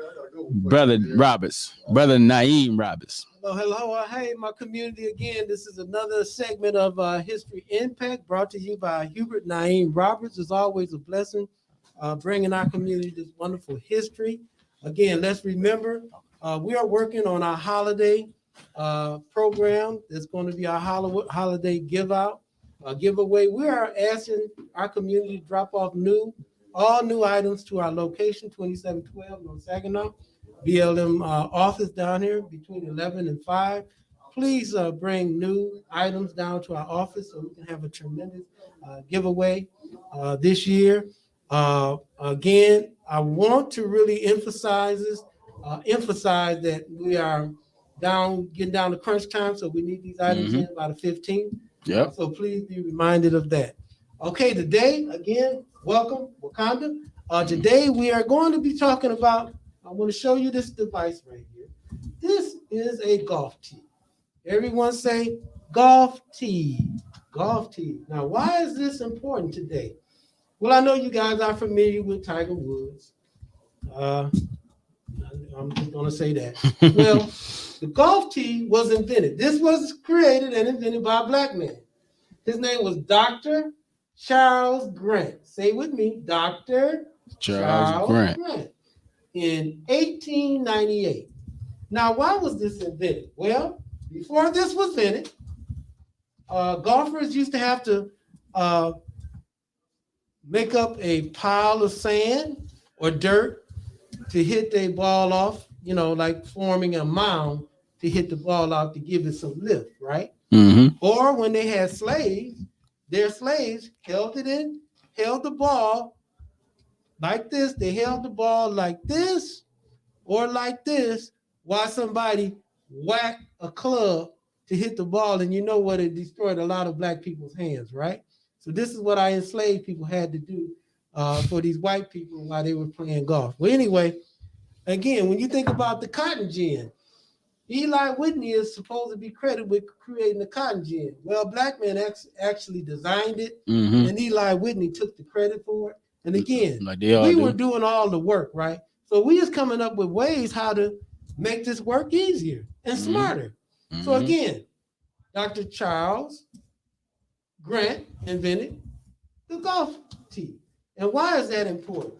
Brother Naeem Roberts. Hello. Hey, my community again. This is another segment of History Impact brought to you by Hubert Naeem Roberts. It's always a blessing bringing our community this wonderful history. Again, let's remember we are working on our holiday program. It's going to be our holiday giveaway. We are asking our community to drop off all new items to our location, 2712 North Saginaw. BLM office down here between 11 and 5. Please bring new items down to our office so we can have a tremendous giveaway this year. Again, I want to really emphasize that we are getting down to crunch time, so we need these items in by the 15th. Yeah. So please be reminded of that. Okay, today, again, welcome, Wakanda. Today we are going to be talking about, I want to show you this device right here. This is a golf tee. Everyone say golf tee. Golf tee. Now, why is this important today? Well, I know you guys are familiar with Tiger Woods. I'm just going to say that. Well, the golf tee was invented. This was created and invented by a black man. His name was Dr. Charles Grant. Say with me, Dr. Charles Grant in 1898. Now, why was this invented? Well, before this was invented, golfers used to have to make up a pile of sand or dirt to hit their ball off, like forming a mound to hit the ball off to give it some lift, right? Mm-hmm. Or when they had slaves, their slaves held the ball like this. They held the ball like this or like this while somebody whacked a club to hit the ball. And you know what? It destroyed a lot of black people's hands, right? So this is what our enslaved people had to do for these white people while they were playing golf. Well, anyway, again, when you think about the cotton gin, Eli Whitney is supposed to be credited with creating the cotton gin. Well, black men actually designed it, Mm-hmm. and Eli Whitney took the credit for it. And again, Like we were doing all the work, right? So we just coming up with ways how to make this work easier and smarter. Mm-hmm. So again, Dr. Charles Grant invented the golf tee. And why is that important?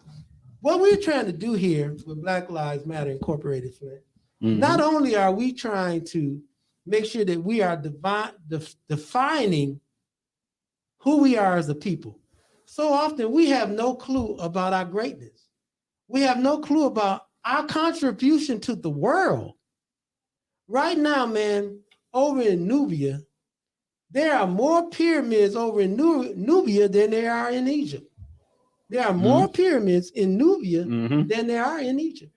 What we're trying to do here with Black Lives Matter Incorporated, Flint, not only are we trying to make sure that we are defining who we are as a people. So often we have no clue about our greatness. We have no clue about our contribution to the world. Right now, man, over in Nubia, there are more pyramids over in Nubia than there are in Egypt. There are more pyramids in Nubia than there are in Egypt.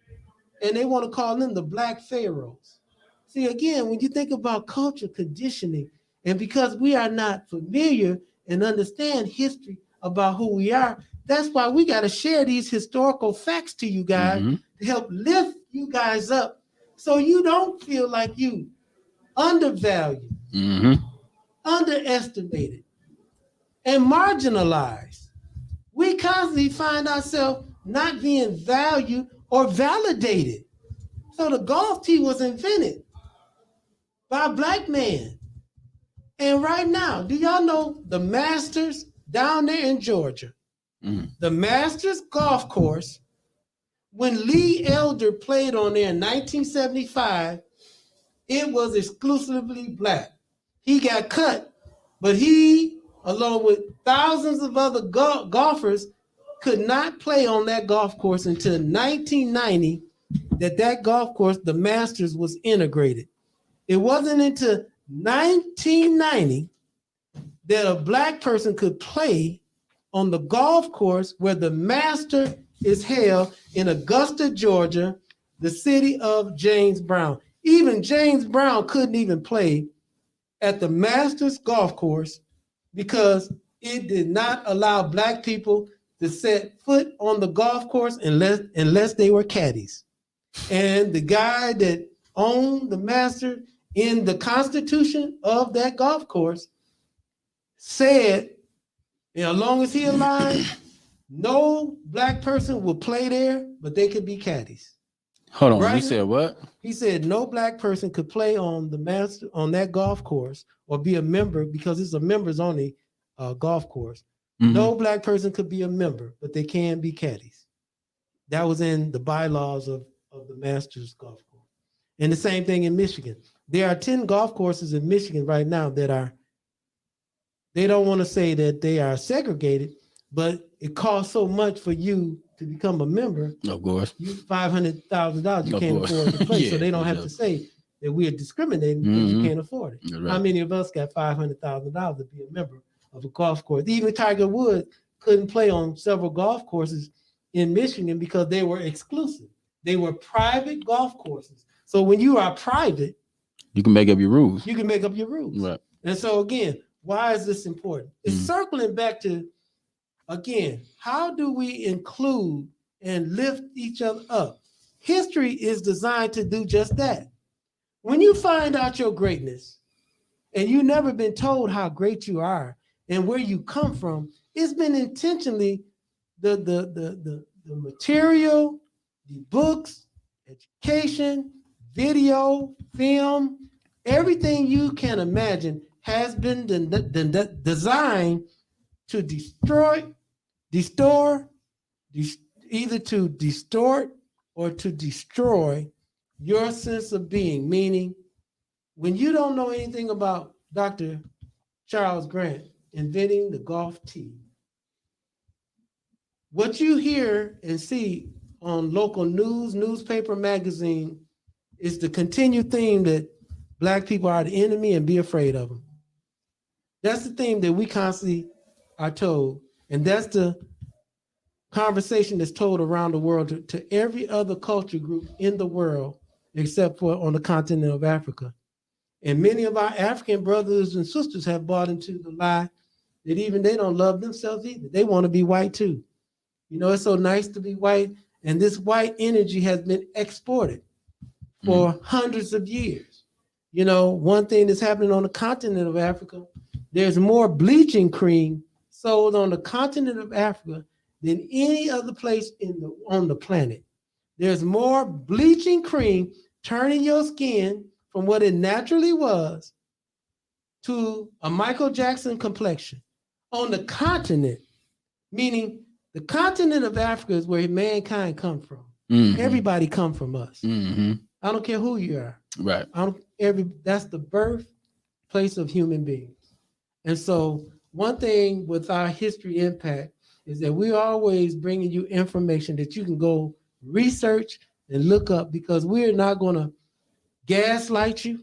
And they want to call them the Black Pharaohs. See, again, when you think about culture conditioning, and because we are not familiar and understand history about who we are, that's why we got to share these historical facts to you guys to help lift you guys up so you don't feel like you undervalued, underestimated, and marginalized. We constantly find ourselves not being valued or validated. So the golf tee was invented by a black man. And right now, do y'all know the Masters down there in Georgia? The Masters golf course, when Lee Elder played on there in 1975, it was exclusively black. He got cut, but he, along with thousands of other golfers, could not play on that golf course until 1990 that golf course, the Masters, was integrated. It wasn't until 1990 that a black person could play on the golf course where the Master is held in Augusta, Georgia, the city of James Brown. Even James Brown couldn't even play at the Masters golf course because it did not allow black people to set foot on the golf course unless they were caddies. And the guy that owned the Master in the constitution of that golf course said, as long as he alive, no black person will play there, but they could be caddies. Hold on, Right? you said what? He said no black person could play on the Master on that golf course or be a member because it's a members only golf course. No black person could be a member, but they can be caddies. That was in the bylaws of the Masters golf course. And the same thing in Michigan. There are 10 golf courses in Michigan right now that they don't want to say that they are segregated, but it costs so much for you to become a member. Of course. You $500,000 you can't afford to play. So they don't have to say that we are discriminating because you can't afford it. Right. How many of us got $500,000 to be a member of a golf course? Even Tiger Woods couldn't play on several golf courses in Michigan because they were exclusive. They were private golf courses. So when you are private, you can make up your rules. You can make up your rules. Right. And so again, why is this important? It's circling back to, again, how do we include and lift each other up? History is designed to do just that. When you find out your greatness and you've never been told how great you are and where you come from, it's been intentionally the material, the books, education, video, film, everything you can imagine has been designed to either to distort or to destroy your sense of being. Meaning, when you don't know anything about Dr. Charles Grant inventing the golf tee, what you hear and see on local news, newspaper, magazine is the continued theme that Black people are the enemy and be afraid of them. That's the theme that we constantly are told. And that's the conversation that's told around the world to every other culture group in the world, except for on the continent of Africa. And many of our African brothers and sisters have bought into the lie that even they don't love themselves either. They want to be white too. You know, it's so nice to be white. And this white energy has been exported for hundreds of years. You know, one thing that's happening on the continent of Africa, there's more bleaching cream sold on the continent of Africa than any other place on the planet. There's more bleaching cream turning your skin from what it naturally was to a Michael Jackson complexion on the continent, meaning the continent of Africa is where mankind come from. Everybody come from us. I don't care who you are. Right. That's the birth place of human beings. And so one thing with our history impact is that we're always bringing you information that you can go research and look up, because we're not going to gaslight you.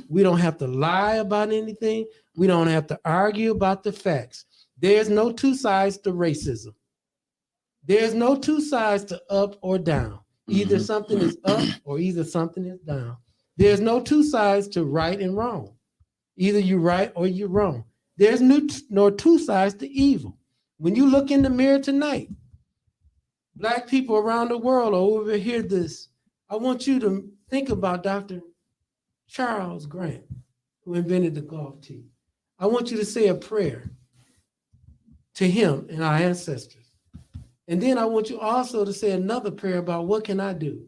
We don't have to lie about anything. We don't have to argue about the facts. There's no two sides to racism. There's no two sides to up or down. Either something is up or either something is down. There's no two sides to right and wrong. Either you're right or you're wrong. There's no two sides to evil. When you look in the mirror tonight, Black people around the world overhear this. I want you to think about Dr. Charles Grant, who invented the golf tee. I want you to say a prayer to him and our ancestors. And then I want you also to say another prayer about what can I do?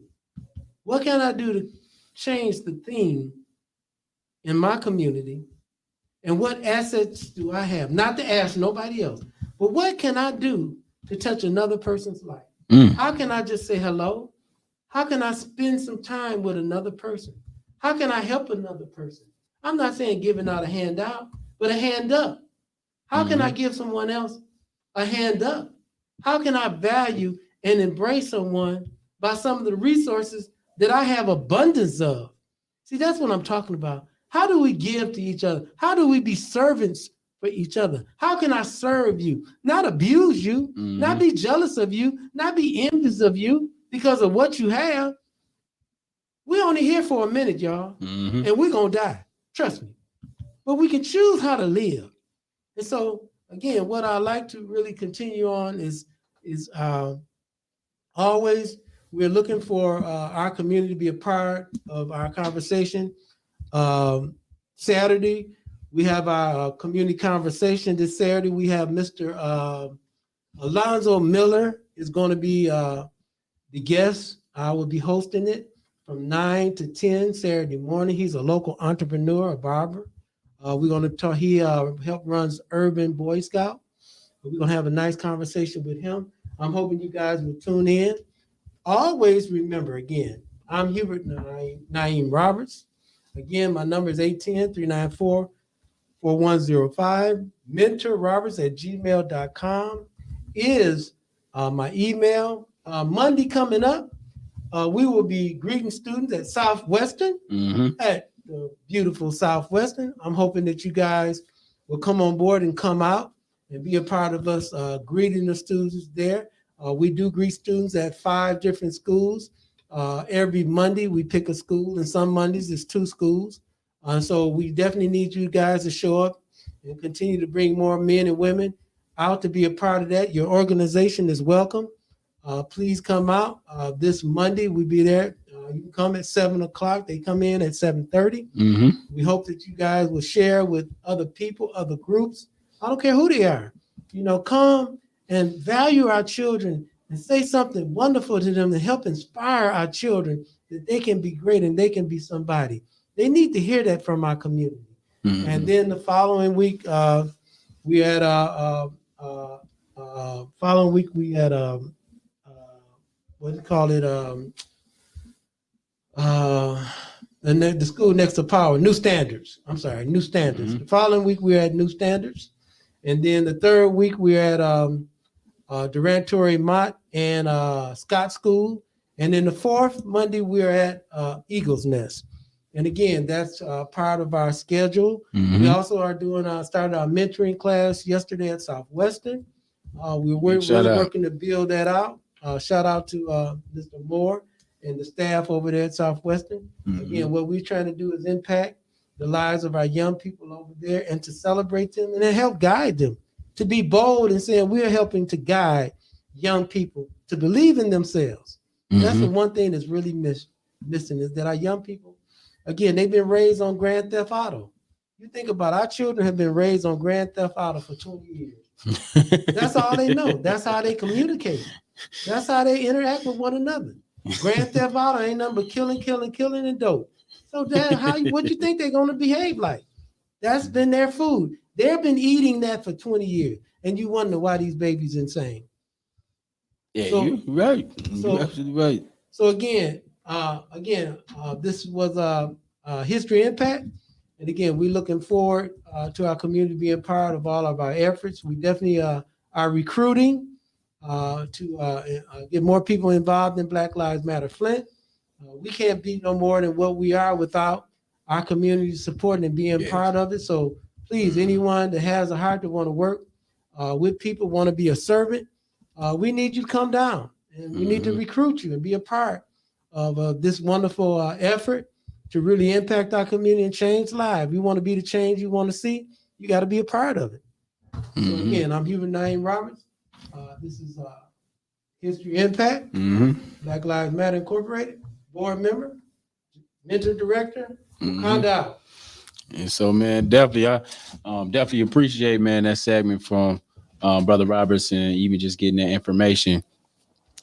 What can I do to change the theme in my community? And what assets do I have? Not to ask nobody else, but what can I do to touch another person's life? How can I just say hello? How can I spend some time with another person? How can I help another person? I'm not saying giving out a handout, but a hand up. How can I give someone else a hand up? How can I value and embrace someone by some of the resources that I have abundance of? See, that's what I'm talking about. How do we give to each other? How do we be servants for each other? How can I serve you? Not abuse you, not be jealous of you, not be envious of you because of what you have. We're only here for a minute, y'all, and we're going to die. Trust me. But we can choose how to live. And so, again, what I like to really continue on is always we're looking for our community to be a part of our conversation. Saturday, we have our community conversation. This Saturday, we have Mr. Alonzo Miller is going to be the guest. I will be hosting it from 9 to 10 Saturday morning. He's a local entrepreneur, a barber. We're going to talk. He help runs Urban Boy Scout. We're going to have a nice conversation with him. I'm hoping you guys will tune in. Always remember, again, I'm Hubert Naeem Roberts. Again, my number is 810-394-4105. MentorRoberts@gmail.com is my email. Monday coming up, we will be greeting students at Southwestern, at the beautiful Southwestern. I'm hoping that you guys will come on board and come out and be a part of us greeting the students there. We do greet students at 5 different schools. Every Monday, we pick a school, and some Mondays it's 2 schools. So we definitely need you guys to show up and continue to bring more men and women out to be a part of that. Your organization is welcome. Please come out. This Monday, we'll be there You can come at 7:00. They come in at 7:30. Mm-hmm. We hope that you guys will share with other people, other groups. I don't care who they are. Come and value our children and say something wonderful to them to help inspire our children that they can be great and they can be somebody. They need to hear that from our community. Mm-hmm. And then the following week, we had following week we had what do you call it? The school next to Power, New Standards. I'm sorry, New Standards. Mm-hmm. The following week we had New Standards, and then the third week we had Durant-Torrey Mott and Scott School, and then the fourth Monday we are at Eagles Nest. And again, that's part of our schedule. Mm-hmm. We also are doing started our mentoring class yesterday at Southwestern. We're really working to build that out. Shout out to Mr. Moore and the staff over there at Southwestern. Mm-hmm. Again, what we're trying to do is impact the lives of our young people over there and to celebrate them and then help guide them to be bold and saying we're helping to guide young people to believe in themselves. Mm-hmm. That's the one thing that's really missing is that our young people, again, they've been raised on Grand Theft Auto. You think about it, our children have been raised on Grand Theft Auto for 20 years. That's all they know. That's how they communicate. That's how they interact with one another. Grand Theft Auto ain't nothing but killing, and dope. So what you think they're going to behave like? That's been their food. They've been eating that for 20 years, and you wonder why these babies insane. Yeah, you're right. You're absolutely right. So again, this was History Impact. And again, we're looking forward to our community being part of all of our efforts. We definitely are recruiting to get more people involved in Black Lives Matter Flint. We can't be no more than what we are without our community supporting and being part of it. So please, anyone that has a heart to want to work with people, want to be a servant, we need you to come down. And we need to recruit you and be a part of this wonderful effort to really impact our community and change lives. You want to be the change you want to see, you got to be a part of it. So again, I'm Hubert Naeem Roberts. This is History Impact, Black Lives Matter Incorporated, board member, mentor director, Wakanda. And so, man, definitely, I definitely appreciate, man, that segment from Brother Roberts and even just getting that information.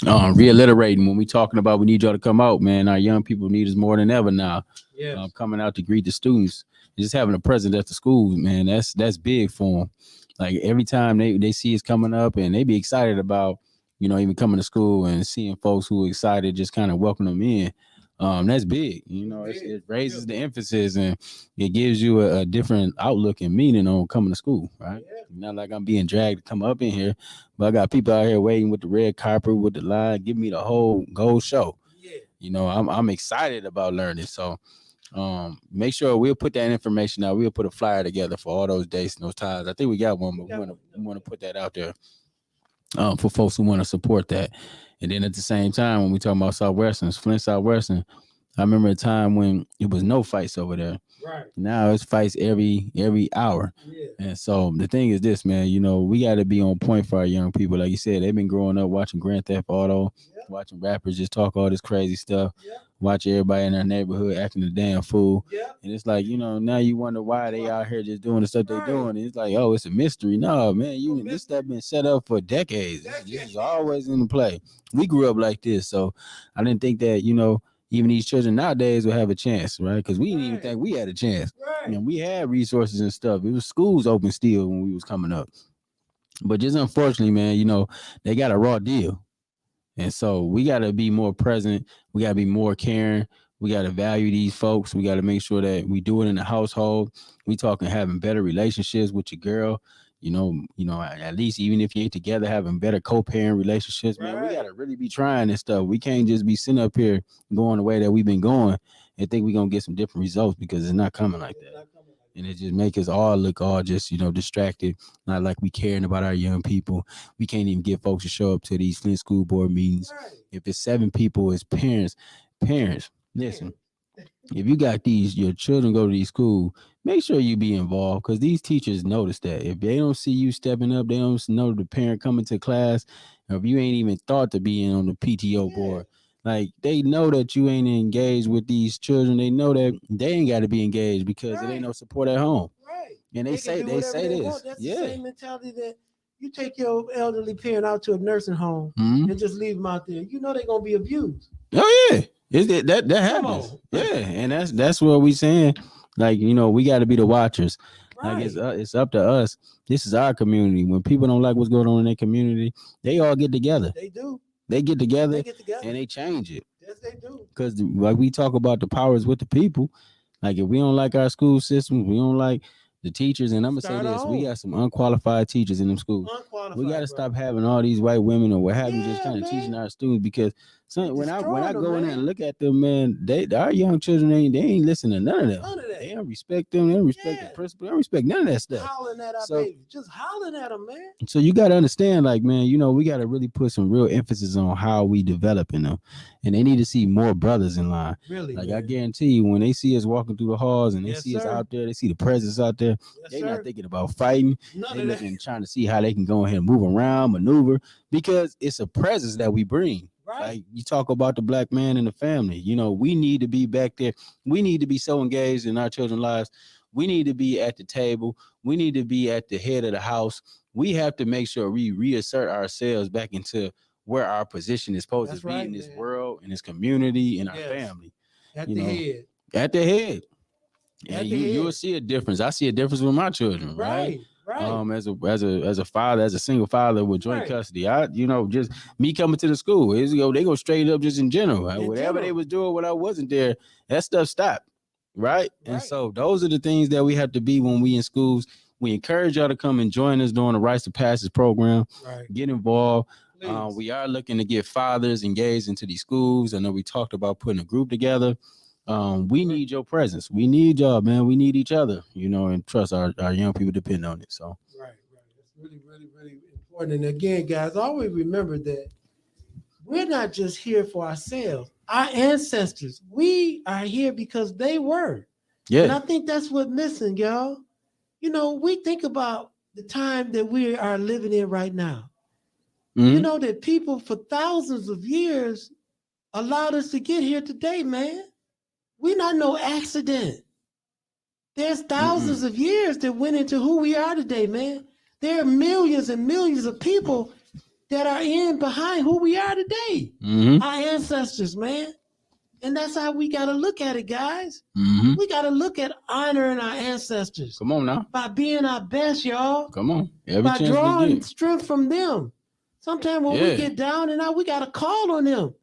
Reiterating when we talking about we need y'all to come out, man. Our young people need us more than ever now. Yes. Coming out to greet the students, and just having a presence at the schools, man. That's big for them. Like every time they see us coming up, and they be excited about even coming to school and seeing folks who are excited, just kind of welcome them in. That's big. It raises the emphasis and it gives you a different outlook and meaning on coming to school, right? Yeah. Not like I'm being dragged to come up in here, but I got people out here waiting with the red carpet, with the line, give me the whole gold show. Yeah. I'm excited about learning. So make sure we'll put that information out. We'll put a flyer together for all those dates and those times. I think we got one, but we want to put that out there for folks who want to support that. And then at the same time, when we talk about Southwestern, Flint Southwestern, I remember a time when it was no fights over there. Right. Now it's fights every hour. Yeah. And so the thing is this, man, we got to be on point for our young people. Like you said, they've been growing up watching Grand Theft Auto, watching rappers just talk all this crazy stuff, watching everybody in their neighborhood acting a damn fool. Yeah. And it's like, now you wonder why they out here just doing the stuff they're doing. And it's like, oh, it's a mystery. No, man, this stuff been set up for decades. This is always in the play. We grew up like this. So I didn't think that, even these children nowadays will have a chance, right? Because we didn't even think we had a chance. Right. We had resources and stuff. It was schools open still when we was coming up. But just unfortunately, man, they got a raw deal. And so we got to be more present. We got to be more caring. We got to value these folks. We got to make sure that we do it in the household. We talking having better relationships with your girl. At least even if you ain't together, having better co-parent relationships, man, we got to really be trying this stuff. We can't just be sitting up here going the way that we've been going and think we're going to get some different results because it's not coming like that. And it just make us all look all just, distracted, not like we caring about our young people. We can't even get folks to show up to these Flint school board meetings. Right. If it's 7 people as parents, listen, if you got your children go to these schools, make sure you be involved because these teachers notice that. If they don't see you stepping up, they don't know the parent coming to class, or if you ain't even thought to be in on the PTO board, Like they know that you ain't engaged with these children. They know that they ain't got to be engaged because there ain't no support at home. Right. And they say this. That's the same mentality that you take your elderly parent out to a nursing home and just leave them out there. You know they're gonna be abused. Oh yeah, that happens. Yeah, and that's what we saying. Like, you know, we got to be the watchers. Right. Like it's up to us. This is our community. When people don't like what's going on in their community, they all get together. They do. They get together and they change it. Yes, they do. Because like we talk about the powers with the people. Like if we don't like our school system, we don't like the teachers, and I'm gonna say this: we got some unqualified teachers in them schools. We got to stop having all these white women or what have you just kind of teaching our students, because when I go in there and look at them, man, our young children they ain't listening to none of them. They don't respect them. They don't respect the principal. They don't respect none of that stuff. Hollering at our baby, just hollering at them, man. So you got to understand, like, man, you know, we got to really put some real emphasis on how we developing them, and they need to see more brothers in line. Really, like man. I guarantee you, when they see us walking through the halls and they see us out there, they see the presence out there. They're not thinking about fighting. They're looking, trying to see how they can go ahead and move around, maneuver, because it's a presence that we bring. Right. Like you talk about the black man in the family, you know, we need to be back there. We need to be so engaged in our children's lives. We need to be at the table. We need to be at the head of the house. We have to make sure we reassert ourselves back into where our position is supposed to be in this world, in this community, in our family. At the head. At the head. And you'll see a difference. I see a difference with my children, right? Right. As a father, as a single father with joint custody, just me coming to the school, they go straight up just in general. Whatever they was doing when I wasn't there, that stuff stopped, right? And so those are the things that we have to be when we in schools. We encourage y'all to come and join us during the Rites of Passage program. Right. Get involved. We are looking to get fathers engaged into these schools. I know we talked about putting a group together. We need your presence. We need y'all, man. We need each other, and trust our young people depend on it. So right. It's really, really, really important. And again, guys, always remember that we're not just here for ourselves. Our ancestors, we are here because they were. Yeah. And I think that's what's missing, y'all. We think about the time that we are living in right now. Mm-hmm. You know that people for thousands of years allowed us to get here today, man. We're not no accident. There's thousands of years that went into who we are today, man. There are millions and millions of people that are behind who we are today. Mm-hmm. Our ancestors, man. And that's how we got to look at it, guys. Mm-hmm. We got to look at honoring our ancestors. Come on now. By being our best, y'all. Come on. By drawing strength from them. Sometimes when we get down and out, we got to call on them.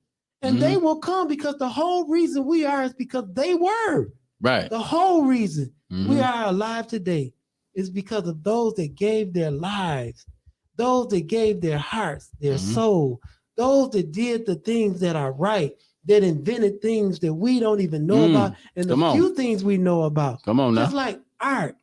And they will come, because the whole reason we are is because they were. Right. The whole reason we are alive today is because of those that gave their lives, those that gave their hearts, their soul, those that did the things that are right, that invented things that we don't even know about, and the few things we know about. Come on now. Just like art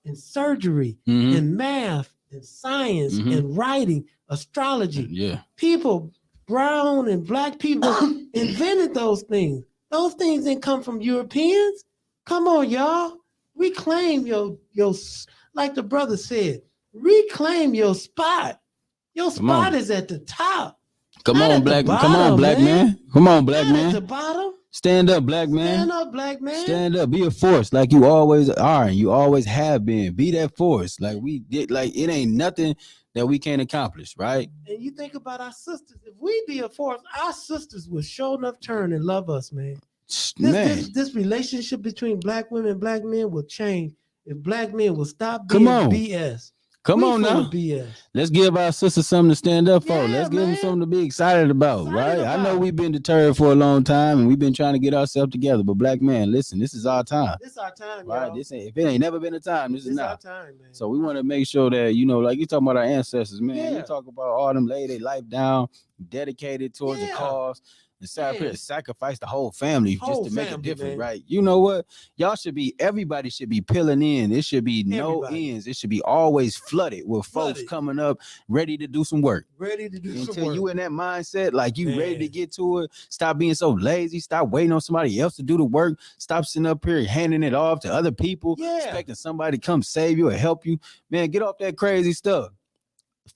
and surgery and math and science and writing, astrology. Yeah. People, brown and black people invented those things. Those things didn't come from Europeans. Come on, y'all. Reclaim your like the brother said, reclaim your spot. Your spot is at the top. Come on, black man. Come on, black man. Come on, black man. At the bottom. Stand up, black man. Stand up, black man. Stand up. Be a force like you always are and you always have been. Be that force. Like we did, like it ain't nothing that we can't accomplish, right? And you think about our sisters. If we be a force, our sisters will sure enough turn and love us, man. This relationship between black women and black men will change if black men will stop being BS. Come on now. BS. Let's give our sisters something to stand up for. Let's give them something to be excited about, right? I know we've been deterred for a long time and we've been trying to get ourselves together. But black man, listen, this is our time. This is our time, right? Y'all. If it ain't never been a time, this is now. Our time, man. So we want to make sure that, like you talking about our ancestors, man. You talk about all them laid their life down, dedicated towards the cause. And sacrifice the whole family just to make a difference, right? You know what? Everybody should be pilling in. It should be no ends. It should be always flooded with folks coming up ready to do some work. Until you in that mindset, like you ready to get to it. Stop being so lazy. Stop waiting on somebody else to do the work. Stop sitting up here handing it off to other people, expecting somebody to come save you or help you. Man, get off that crazy stuff.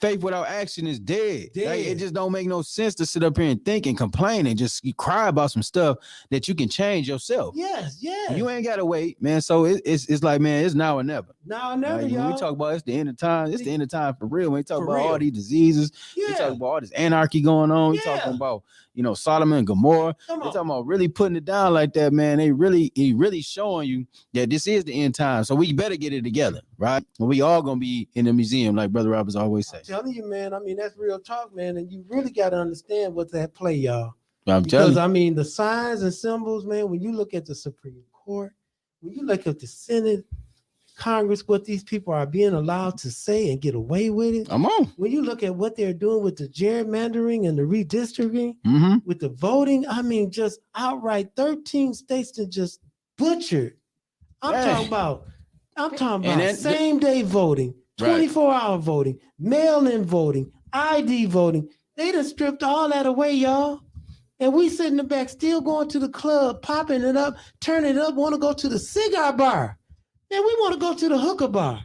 faith without action is dead. Dead. Like, it just don't make no sense to sit up here and think and complain and just cry about some stuff that you can change yourself. Yes, yes. You ain't gotta wait, man. So it's like, man, it's now or never. Now or never, Like, y'all. when we talk about it's the end of time, it's the end of time for real. When we talk For about real. all these diseases, we Yeah. talk about all this anarchy going on. We Yeah. talking about, Solomon and Gomorrah. Come They on. talking about really putting it down like that, man. He really showing you that this is the end time. So we better get it together, right? And we all gonna be in the museum, like Brother Roberts always say. I'm telling you, man. I mean, that's real talk, man. And you really got to understand what's at play, y'all. I'm telling Because you. I mean, the signs and symbols, man. When you look at the Supreme Court, when you look at the Senate, Congress, what these people are being allowed to say and get away with it. I'm on. When you look at what they're doing with the gerrymandering and the redistricting, Mm-hmm. with the voting, I mean, just outright 13 states that just butchered. I'm Hey. talking about And then- same day voting, Right. 24-hour voting, mail-in voting, ID voting. They done stripped all that away, y'all. And we sit in the back still going to the club, popping it up, turning it up, want to go to the cigar bar. Man, we want to go to the hookah bar.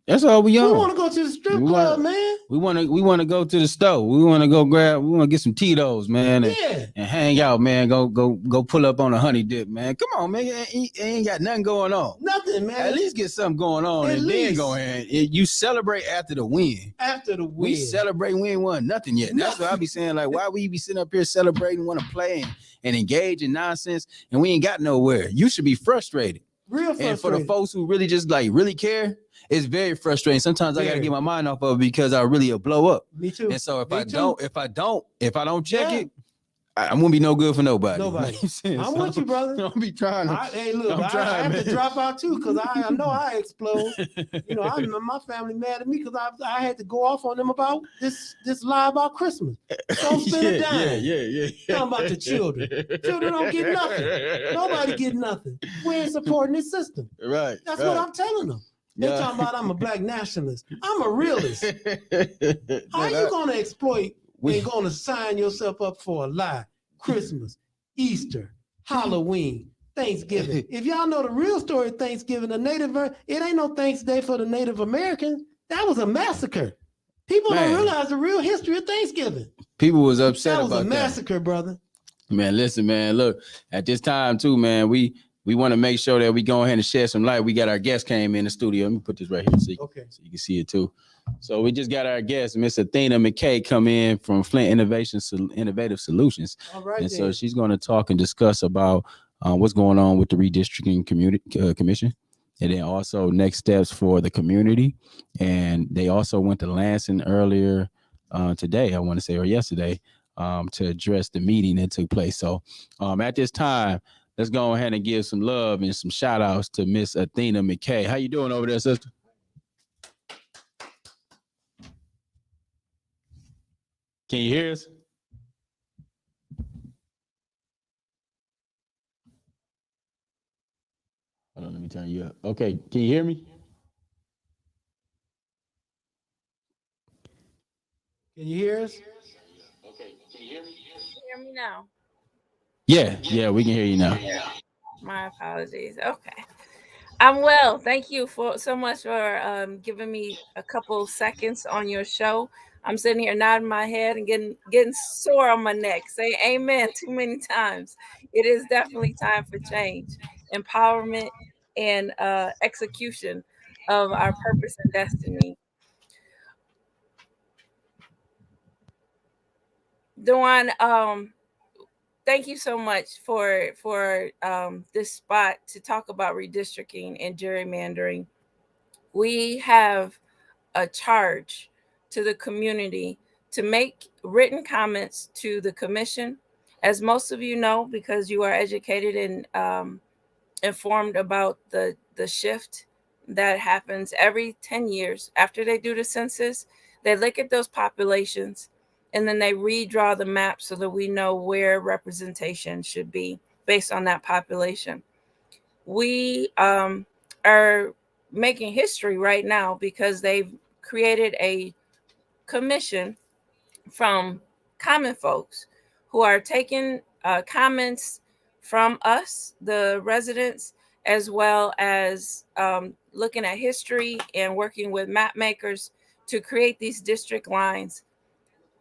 That's all we We on. want to go to the strip We club, wanna- man. We want to go to the store. We want to go we want to get some Tito's, man, and, Yeah. and hang out, man. Go pull up on a honey dip, man. Come on, man. Ain't got nothing going on. Nothing, man. At least get something going on, At and then least. go ahead. You celebrate after the win. After the win. We celebrate. We ain't won nothing yet. That's what I be saying. Like, why we be sitting up here celebrating, want to play and engage in nonsense, and we ain't got nowhere. You should be frustrated. Real frustrated. And for the folks who really just really care, it's very frustrating. Sometimes I gotta Very. get my mind off of it because I really blow up. Me too. And so if Me I too. don't check Yeah. it, I'm gonna be no good for nobody. Nobody. You know what I'm saying? I'm So, with you, brother. Don't be trying to. Hey, look, I'm I trying, have man. to drop out too because I know I explode. My family mad at me because I had to go off on them about this lie about Christmas. Don't spend a dime. Yeah. Talking about the children. Children don't get nothing. Nobody get nothing. We ain't supporting this system. Right. That's what I'm telling them. They Yeah. talking about I'm a black nationalist. I'm a realist. How are you gonna exploit and gonna sign yourself up for a lie? Christmas, Easter, Halloween, Thanksgiving. If y'all know the real story of Thanksgiving, it ain't no Thanksgiving for the Native Americans. That was a massacre. People Man. don't realize the real history of Thanksgiving. People was upset That was about a massacre, brother. Man, listen, man. Look, at this time too, man, we want to make sure that we go ahead and shed some light. We got our guest came in the studio. Let me put this right here so you can see it too. So we just got our guest, Miss Athena McKay, come in from Flint Innovative Solutions. All right, and then. so she's going to talk and discuss about what's going on with the redistricting commission, and then also next steps for the community. And they also went to Lansing earlier today, I want to say, or yesterday, to address the meeting that took place. So at this time, let's go ahead and give some love and some shout outs to Miss Athena McKay. How you doing over there, sister? Can you hear us? Hold on, let me turn you up. Okay, can you hear me? Can you hear us? Okay, can you hear me? Hear me now? Yeah, we can hear you now. My apologies. Okay. I'm well. Thank you so much for giving me a couple seconds on your show. I'm sitting here nodding my head and getting sore on my neck. Say amen too many times. It is definitely time for change, empowerment, and execution of our purpose and destiny. Dawn, thank you so much for this spot to talk about redistricting and gerrymandering. We have a charge to the community to make written comments to the commission. As most of you know, because you are educated and informed about the shift that happens every 10 years after they do the census, they look at those populations and then they redraw the map so that we know where representation should be based on that population. We are making history right now because they've created a commission from common folks who are taking comments from us, the residents, as well as looking at history and working with map makers to create these district lines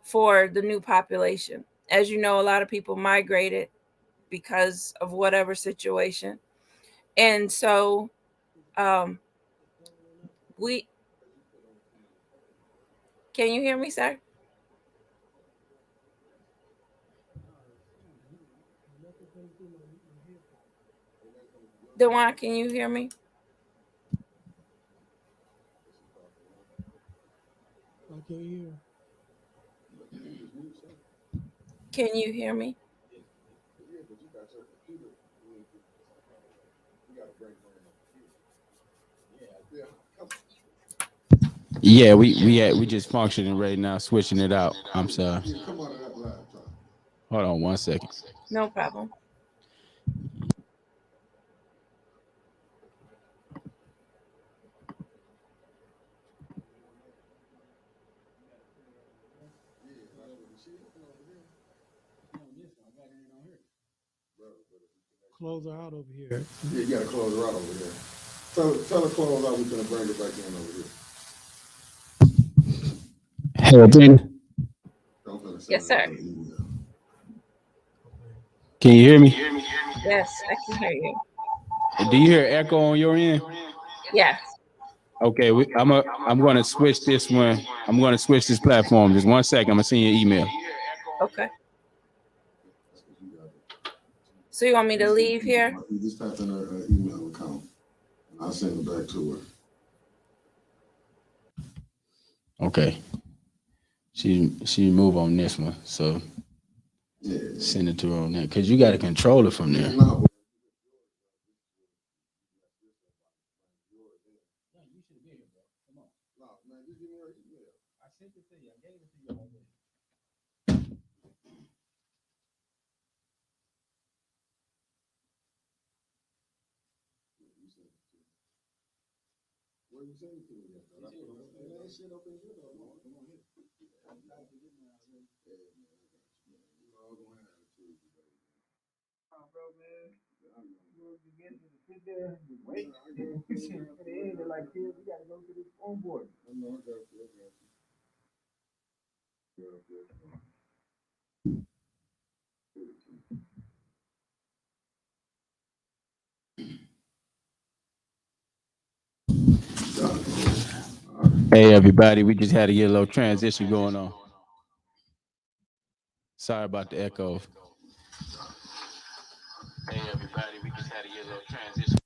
for the new population. As you know, a lot of people migrated because of whatever situation. And so we can you hear me, sir? Dewan, can you hear me? I can't hear. Can you hear me? Yeah, we just functioning right now, switching it out. I'm sorry. Hold on 1 second. No problem. Close her out over here. Yeah, you gotta close her out over here. Tell her close out, we're gonna bring it back in over here. Hey, Tina, Yes, sir. can you hear me? Yes, I can hear you. Do you hear echo on your end? Yes. Okay, I'm going to switch this one. I'm going to switch this platform. Just 1 second. I'm going to send you an email. Okay. So you want me to leave here? You just type in her email account, and I'll send it back to her. Okay. She move on this one, so Yeah. send it to her on that because you got to control it from there. No, Hey, everybody, we just had to get a little transition going on. Sorry about the echo. Hey, everybody, we just had to get a little transition.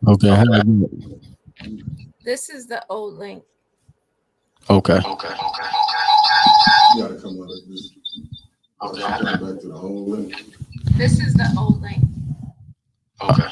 Okay. This is the old link. Okay. you gotta come out of this. Okay. Come back to the whole link. This is the old link. Okay.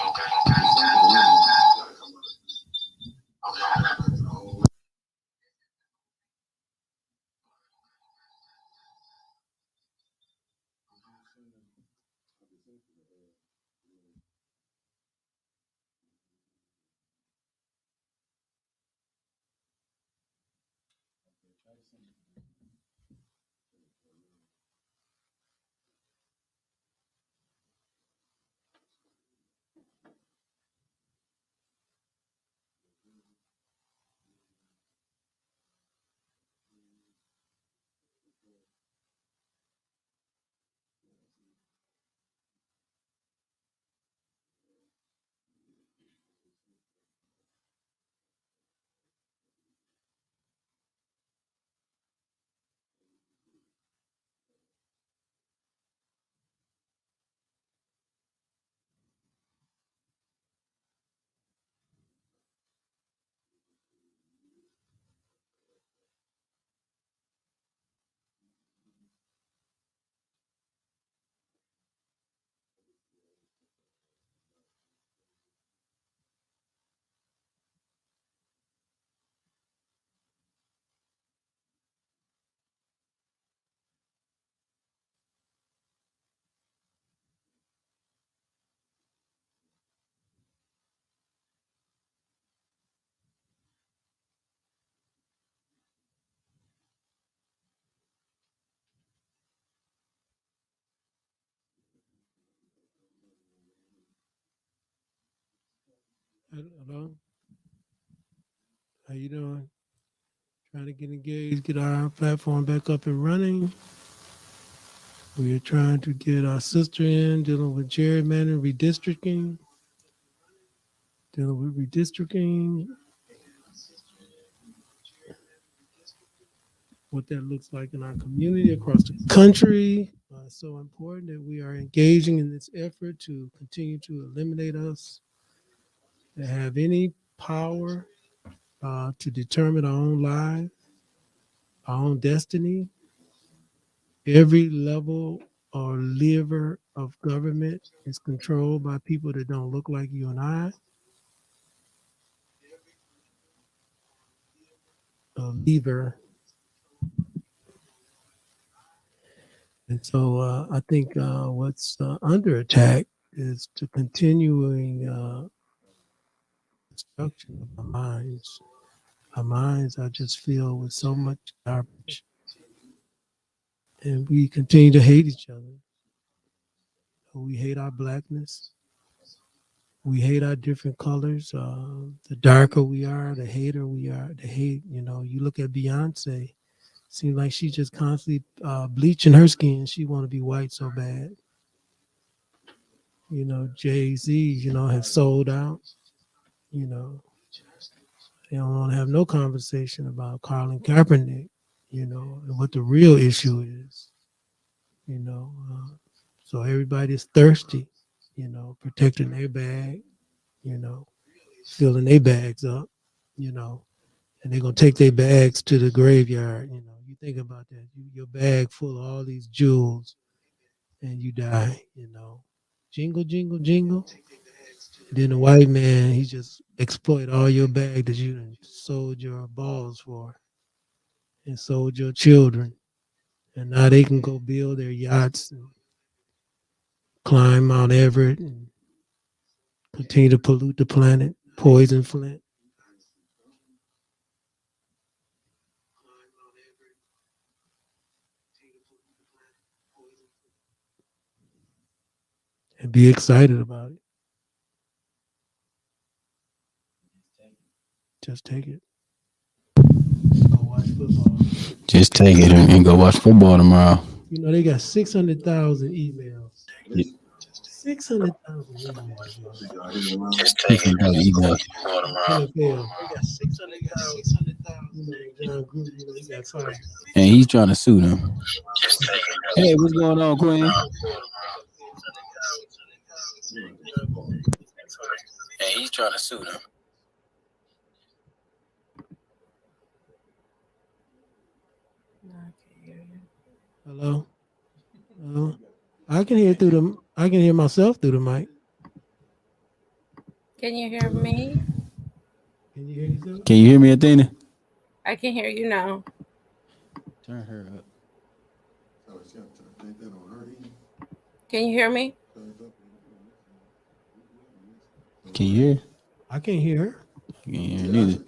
Hello. How you doing? Trying to get engaged, get our platform back up and running. We are trying to get our sister in, dealing with gerrymandering, redistricting, what that looks like in our community across the country. It's so important that we are engaging in this effort to continue to eliminate us that have any power to determine our own life, our own destiny. Every level or lever of government is controlled by people that don't look like you and I. A lever. And so I think what's under attack is the continuing destruction of our minds. Our minds are just filled with so much garbage. And we continue to hate each other. We hate our blackness. We hate our different colors. The darker we are, the hater we are. The hate, you look at Beyonce. Seems like she just constantly bleaching her skin. She want to be white so bad. Jay-Z, has sold out. They don't want to have no conversation about Colin Kaepernick, and what the real issue is. So everybody's thirsty, protecting their bag, filling their bags up, and they're gonna take their bags to the graveyard. You think about that. Your bag full of all these jewels, and you die. Jingle, jingle, jingle. And then the white man, he just exploit all your bag that you done sold your balls for, and sold your children, and now they can go build their yachts and climb Mount Everett and continue to pollute the planet, poison Flint. And be excited about it. Just take it. Go watch football. Just take it and go watch football tomorrow. They got 600,000 emails. 600,000 emails. Just take it and go email. NFL. They got 600,000. John Gruden, he got fired. And he's trying to sue them. Hey, what's going on, Queen? And he's trying to sue them. Hello? Hello? I can hear myself through the mic. Can you hear me? Can you hear yourself? Can you hear me, Athena? I can hear you now. Turn her up. Can you hear me? Can you hear? I can't hear her. You can't hear neither.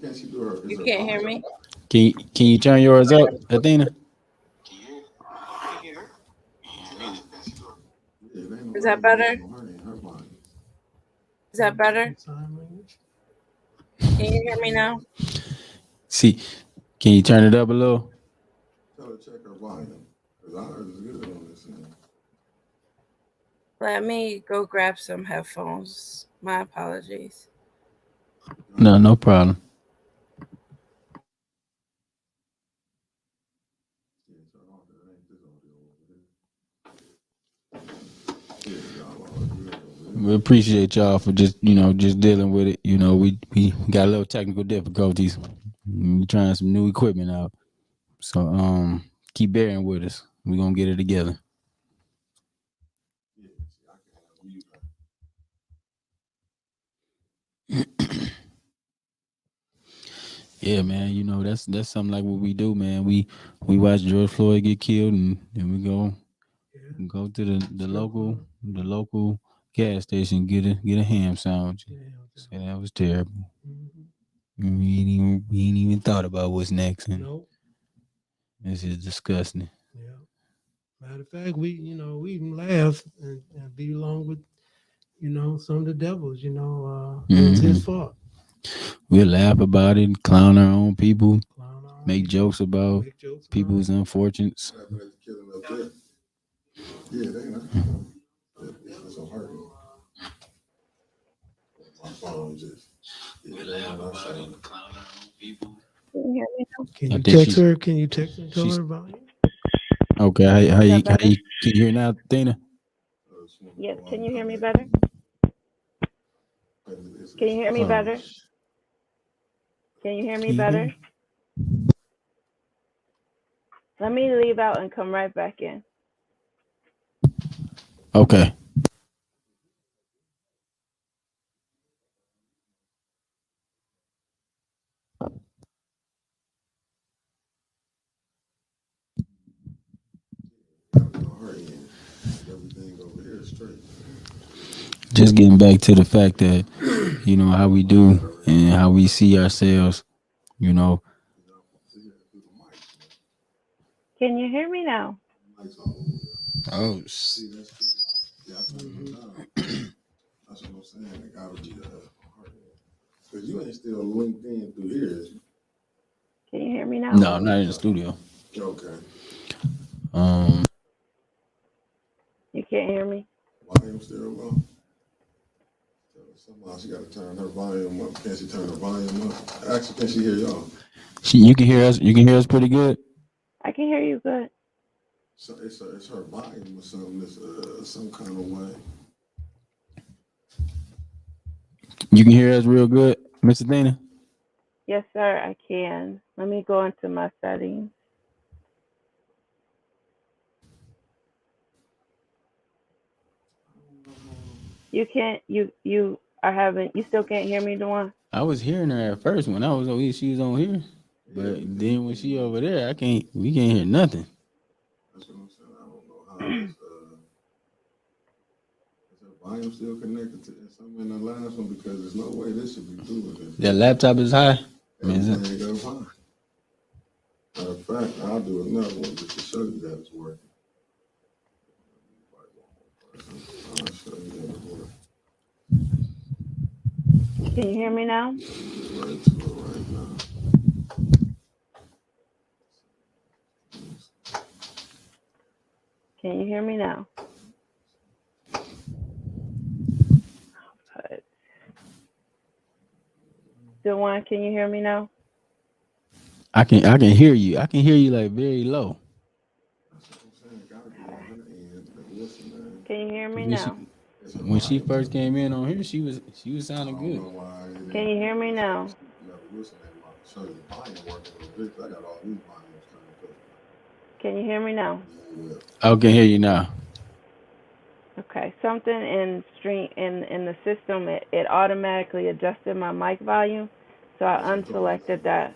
You can't hear me? Can you turn yours up, Athena? Is that better? Is that better? Can you hear me now? See, can you turn it up a little? Tell her check her volume, because ours is good on this thing. Let me go grab some headphones. My apologies. No problem. We appreciate y'all for just dealing with it. We got a little technical difficulties. We're trying some new equipment out. So keep bearing with us. We're gonna get it together. Yeah, man, that's something like what we do, man. We watch George Floyd get killed, and then we go to the local gas station, get a ham sandwich. Say that was terrible. Mm-hmm. We ain't even thought about what's next. And nope. This is disgusting. Yeah. Matter of fact, we even laugh and be along with, some of the devils, it was his fault. We'll laugh about it, clown our own people, Clown our make people, jokes about make jokes about people's it. unfortunates. Happened at the killing up there. Yeah, they not. That's so hard. My phone just. We'll laugh about it, clown our own people. Can you hear me now? Can I you think text she's her? Can you text her? Tell she's her volume. okay. Is that better? Can you hear now, Dana? Yes. Can you hear me better? Can you hear me Hold on. better? Can you hear me Can you hear better? me? Let me leave out and come right back in. Okay. Everything over here is straight. Just getting back to the fact that, how we do and how we see ourselves, you know. Can you hear me now? Oh, See, yeah, I turned it down. That's what I'm saying. It gotta be because you ain't still linked in through here, is you? Can you hear me now? no, I'm not in the studio. Okay. Um, You can't hear me? Volume still low? Somehow she gotta turn her volume up. Can she turn her volume up? Actually, can she hear y'all? you can hear us. You can hear us pretty good. I can hear you good. So it's her volume or something. This some kind of way. You can hear us real good, Mr. Dana. Yes, sir, I can. Let me go into my settings. You can't. You are having. You still can't hear me, Dewan? I was hearing her at first when I was over here. She was on here, but then when she over there, I can't. We can't hear nothing. That's what I'm saying. I don't know how this. Is her volume still connected to something in the last one? Because there's no way this should be doing this. That laptop is high. Everything goes high. Matter of fact, I'll do another one just to show you that it's working. I'll show you that it's working. Can you hear me now? Right to it right now. Can you hear me now? Dewan, can you hear me now? I can hear you. I can hear you like very low. Can you hear me When now? she first came in on here, she was sounding good. Can you hear me now? Can you hear me now? I can hear you now. Okay, something in the system, it automatically adjusted my mic volume, so I unselected that.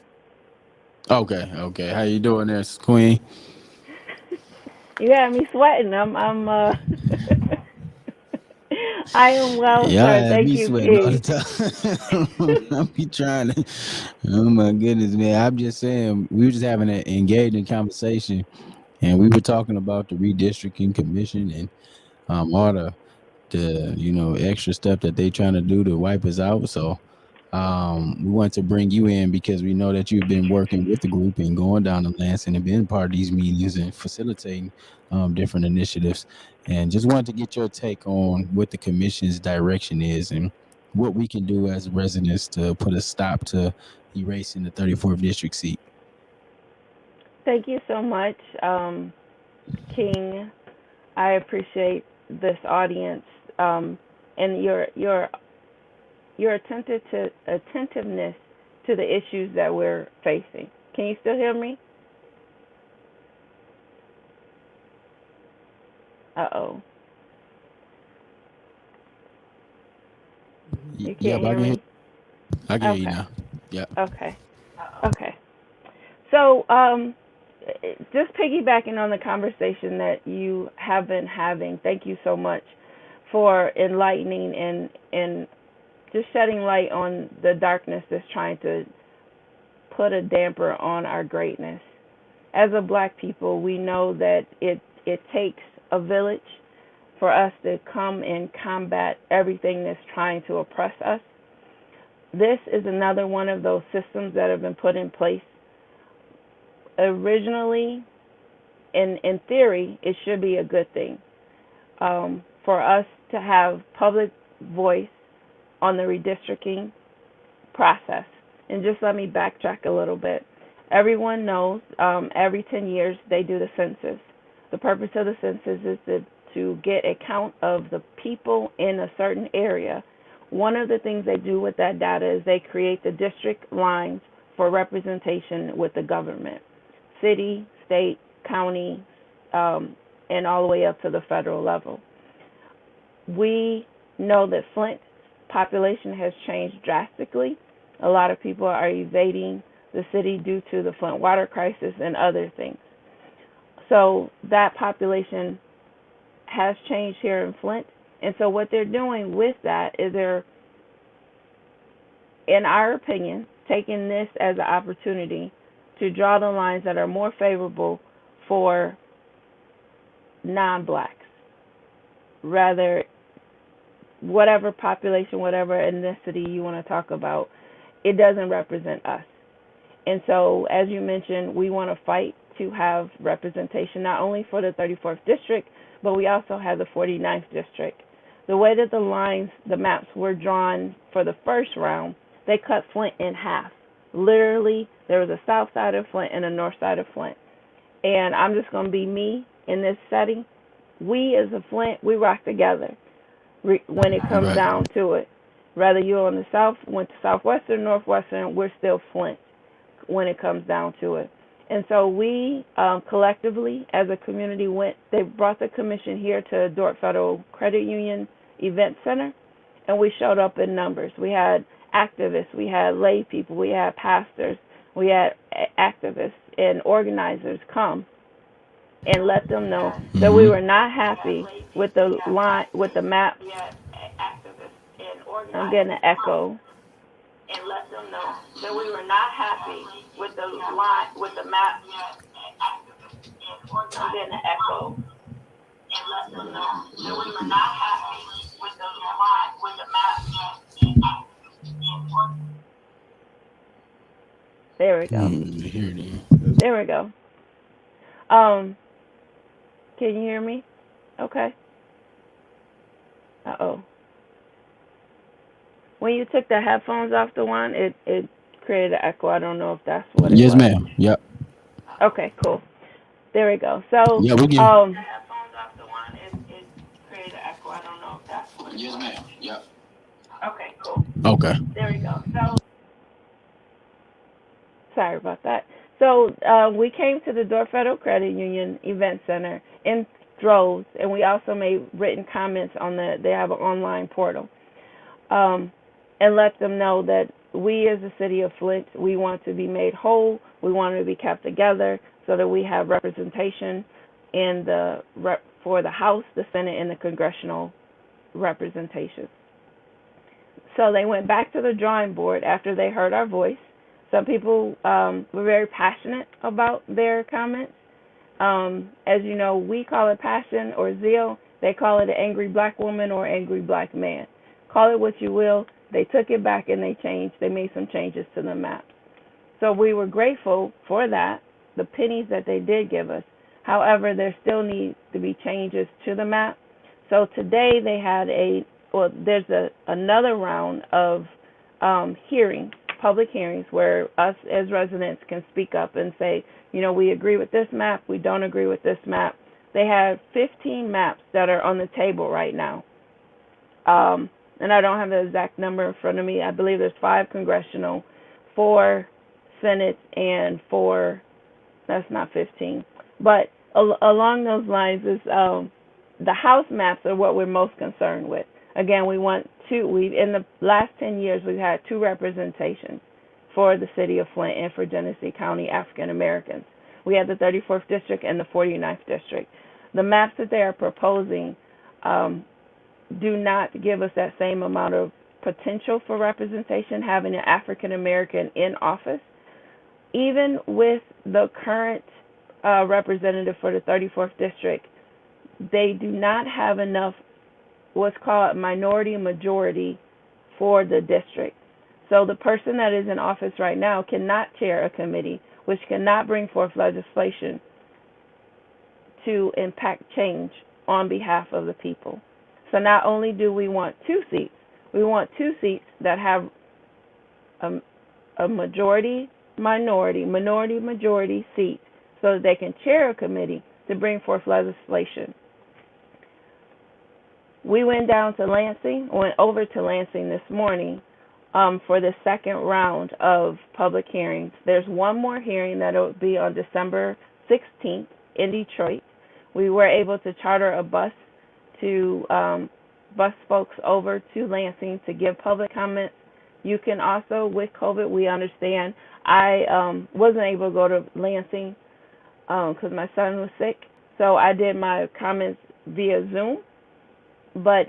Okay. How you doing there, Queen? You had me sweating. I'm I am well, Yeah, I sir. have Thank me you, sweating all the King. time. I be trying to. Oh my goodness, man! I'm just saying, we were just having an engaging conversation, and we were talking about the redistricting commission and all the extra stuff that they trying to do to wipe us out. So we want to bring you in because we know that you've been working with the group and going down to Lansing and being part of these meetings and facilitating different initiatives, and just wanted to get your take on what the commission's direction is and what we can do as residents to put a stop to erasing the 34th district seat. Thank you so much, King. I appreciate this audience and your attentiveness to the issues that we're facing. Can you still hear me? Uh-oh. You can't hear me? I can hear you Okay. now. Yeah. Okay. So, just piggybacking on the conversation that you have been having, thank you so much for enlightening and just shedding light on the darkness that's trying to put a damper on our greatness. As a Black people, we know that it takes a village for us to come and combat everything that's trying to oppress us. this is another one of those systems that have been put in place. Originally, in theory, it should be a good thing for us to have public voice on the redistricting process. And just let me backtrack a little bit. Everyone knows every 10 years they do the census. The purpose of the census is to get a count of the people in a certain area. One of the things they do with that data is they create the district lines for representation with the government, city, state, county, and all the way up to the federal level. We know that Flint population has changed drastically. A lot of people are evading the city due to the Flint water crisis and other things. So that population has changed here in Flint. And so what they're doing with that is they're, in our opinion, taking this as an opportunity to draw the lines that are more favorable for non-blacks. Rather, whatever population, whatever ethnicity you want to talk about, it doesn't represent us. And so, as you mentioned, we want to fight to have representation not only for the 34th district, but we also have the 49th district. The way that the maps were drawn for the first round, they cut Flint in half. Literally, there was a south side of Flint and a north side of Flint. And I'm just going to be me in this setting. We as a Flint, we rock together when it comes down to it. Whether you're on the south, went to southwestern, northwestern, we're still Flint when it comes down to it. And so we collectively, as a community, they brought the commission here to Dordt Federal Credit Union Event Center, and we showed up in numbers. We had activists, we had lay people, we had pastors, we had activists and organizers come and let them know that we were not happy with the line, with the map. I'm getting an echo. And let them know that we were not happy with the line, with the map. I'm getting an echo. And let them know that we were not happy with the line, with the map. There we go. There we go. Can you hear me? Okay. Uh-oh. When you took the headphones off the one, it created an echo. I don't know if that's what it was. Yes, ma'am. Yep. Okay, cool. There we go. So, yeah, we can. The headphones off the one, it created an echo. I don't know if that's what it was. Yes, ma'am. Yep. Okay, cool. Okay. There we go. So, sorry about that. So, we came to the Dordt Federal Credit Union Event Center in droves, and we also made written comments on they have an online portal. And let them know that we as the city of Flint, we want to be made whole. We want to be kept together so that we have representation for the House, the Senate, and the congressional representation. So they went back to the drawing board after they heard our voice. Some people were very passionate about their comments. As you know, we call it passion or zeal. They call it an angry black woman or angry black man. Call it what you will. They took it back and they changed. They made some changes to the map. So we were grateful for that, the pennies that they did give us. However, there still needs to be changes to the map. So today they had there's another round of public hearings, where us as residents can speak up and say, we agree with this map, we don't agree with this map. They have 15 maps that are on the table right now. And I don't have the exact number in front of me. I believe there's 5 congressional, 4 Senate, and 4, that's not 15. But along those lines, is the House maps are what we're most concerned with. Again, we want in the last 10 years, we've had 2 representations for the city of Flint and for Genesee County African Americans. We have the 34th district and the 49th district. The maps that they are proposing do not give us that same amount of potential for representation, having an African American in office. Even with the current representative for the 34th district, they do not have enough what's called minority majority for the district. So the person that is in office right now cannot chair a committee, which cannot bring forth legislation to impact change on behalf of the people. So not only do we want 2 seats, we want 2 seats that have a majority seat so that they can chair a committee to bring forth legislation. We went over to Lansing this morning for the second round of public hearings. There's one more hearing that will be on December 16th in Detroit. We were able to charter a bus to bus folks over to Lansing to give public comments. You can also, with COVID, we understand. I wasn't able to go to Lansing because my son was sick, so I did my comments via Zoom. But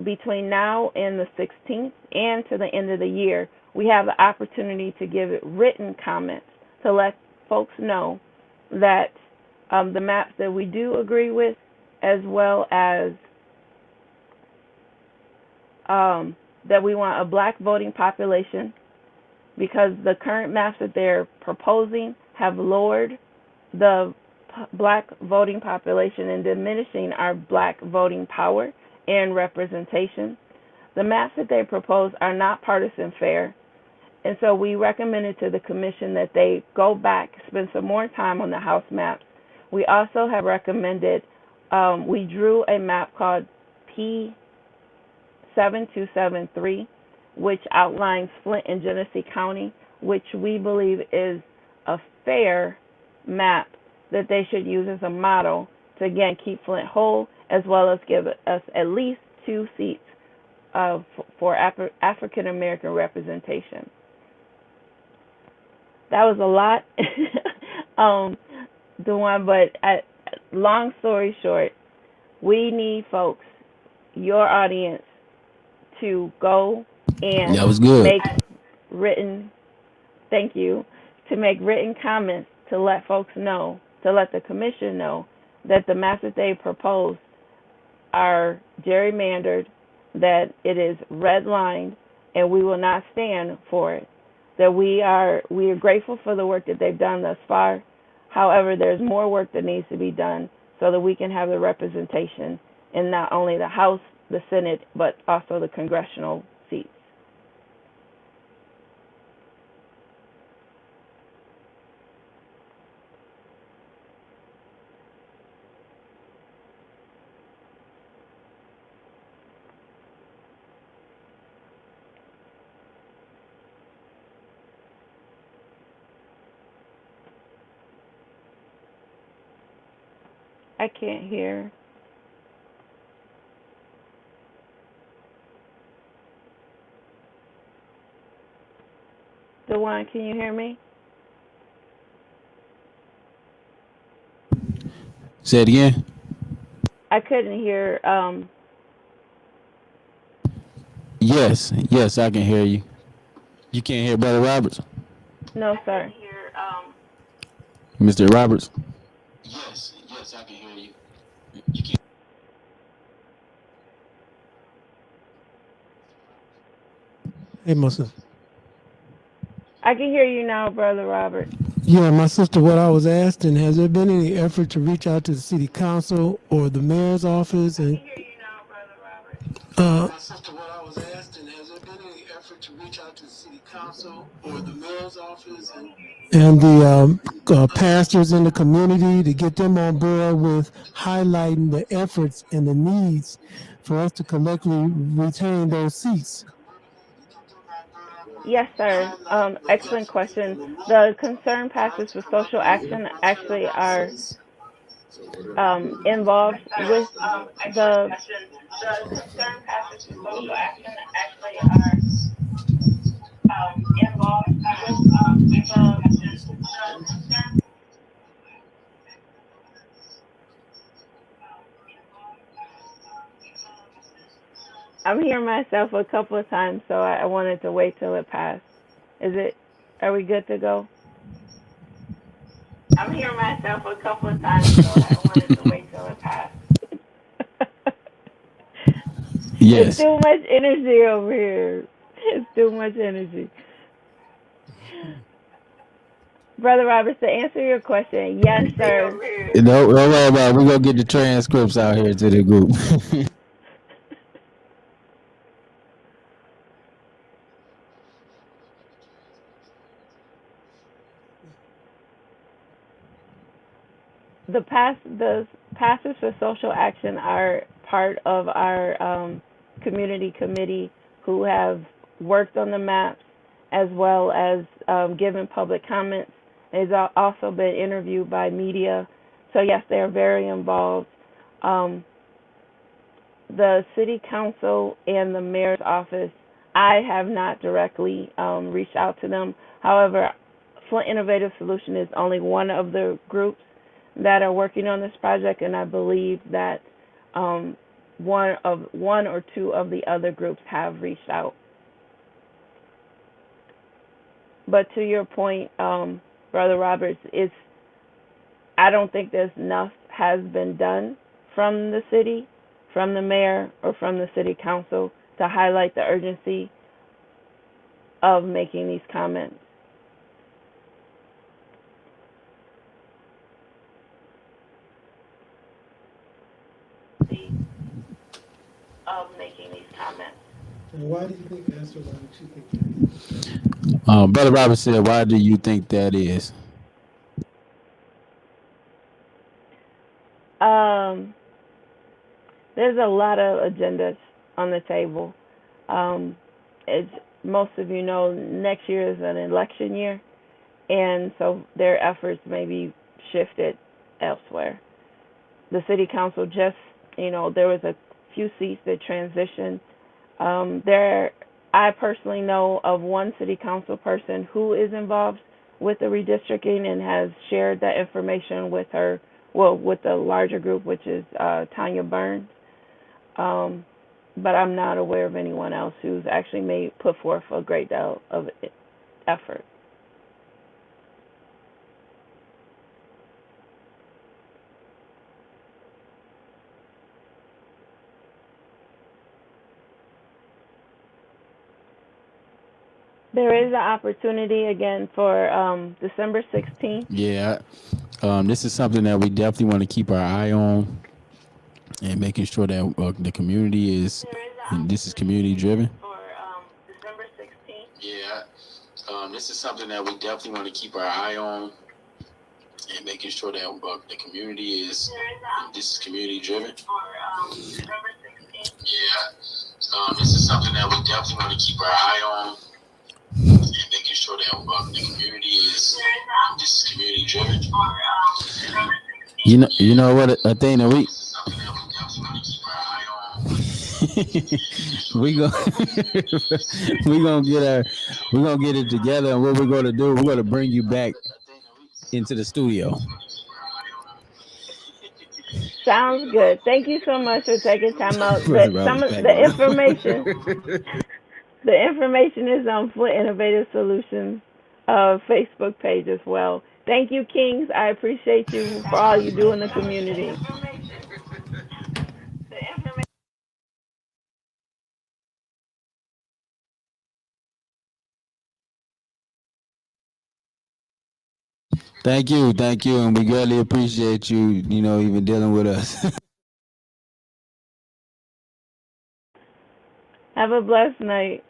between now and the 16th and to the end of the year, we have the opportunity to give written comments to let folks know that the maps that we do agree with, as well as that we want a black voting population, because the current maps that they're proposing have lowered the black voting population and diminishing our black voting power and representation. The maps that they propose are not partisan fair, and so we recommended to the commission that they go back, spend some more time on the House maps. We also have recommended, we drew a map called P7273, which outlines Flint and Genesee County, which we believe is a fair map that they should use as a model to, again, keep Flint whole, as well as give us at least 2 seats for African American representation. That was a lot, but long story short, we need folks, your audience, to go and that was good. make written comments to let folks know, to let the commission know that the maps that they propose are gerrymandered, that it is redlined, and we will not stand for it. That we are grateful for the work that they've done thus far. However, there's more work that needs to be done so that we can have the representation in not only the House, the Senate, but also the congressional seats. I can't hear. Dewan, can you hear me? Say it again. I couldn't hear. Yes, I can hear you. You can't hear Brother Roberts? No, sir. Mr. Roberts? Yes, I can hear you. You can't. Hey, my sister. I can hear you now, Brother Robert. Yeah, my sister, what I was asking, has there been any effort to reach out to the city council or the mayor's office? And, I can hear you now, Brother Robert. my sister, what I was asking, has there been any effort to reach out to the city council or the mayor's office and the pastors in the community to get them on board with highlighting the efforts and the needs for us to collectively retain those seats? Yes, sir. Excellent question. The concerned pastors for social action actually are involved with the concerned pastors for social action actually are involved with I'm hearing myself a couple of times, so I wanted to wait till it passed. Are we good to go? I'm hearing myself a couple of times, so I wanted to wait till it passed. Yes. It's too much energy over here. It's Too much energy. Brother Roberts, to answer your question, yes, sir. Don't worry about it. We're gonna get the transcripts out here to the group. The pastors for social action are part of our community committee who have worked on the maps as well as given public comments. They've also been interviewed by media. So yes, they are very involved. The city council and the mayor's office, I have not directly reached out to them. However, Flint Innovative Solution is only one of the groups that are working on this project, and I believe that one or two of the other groups have reached out. But to your point, Brother Roberts, I don't think there's enough has been done from the city, from the mayor, or from the city council to highlight the urgency of making these comments. And why do you think that's what you think that is? Brother Robert said, "Why do you think that is?" There's a lot of agendas on the table. As most of you know, next year is an election year, and so their efforts may be shifted elsewhere. The city council just, there was a few seats that transitioned. I personally know of one city council person who is involved with the redistricting and has shared that information with with the larger group, which is Tanya Burns. But I'm not aware of anyone else who's actually put forth a great deal of effort. There is an opportunity again for December 16th. Yeah, this is something that we definitely want to keep our eye on, and making sure that the community is. This is community driven. For December 16th. Yeah, this is something that we definitely want to keep our eye on, and making sure that the community is. This is community driven. For December 16th. Yeah, this is something that we definitely want to keep our eye on, and making sure that the community is. This is community driven. You know what a thing that we. we gonna get it together, and what we're gonna do, we're gonna bring you back into the studio. Sounds good. Thank you so much for taking time out. Some of the information, the information is on Flint Innovative Solutions Facebook page as well. Thank you, Kings. I appreciate you for all you do in the community. Thank you, and we greatly appreciate you. Even dealing with us. Have a blessed night.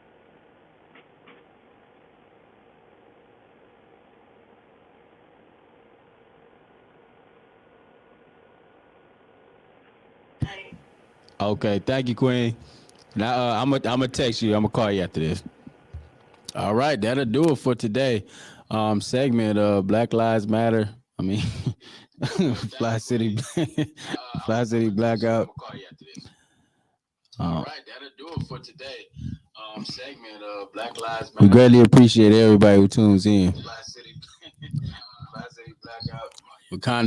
Okay, thank you, Queen. Now I'm gonna text you. I'm gonna call you after this. All right, that'll do it for today. Segment of Black Lives Matter. I mean, Fli-City, Fli-City Blackout. All right, that'll do it for today. Segment of Black Lives Matter. We greatly appreciate everybody who tunes in. Fli-City Blackout. Wakanda.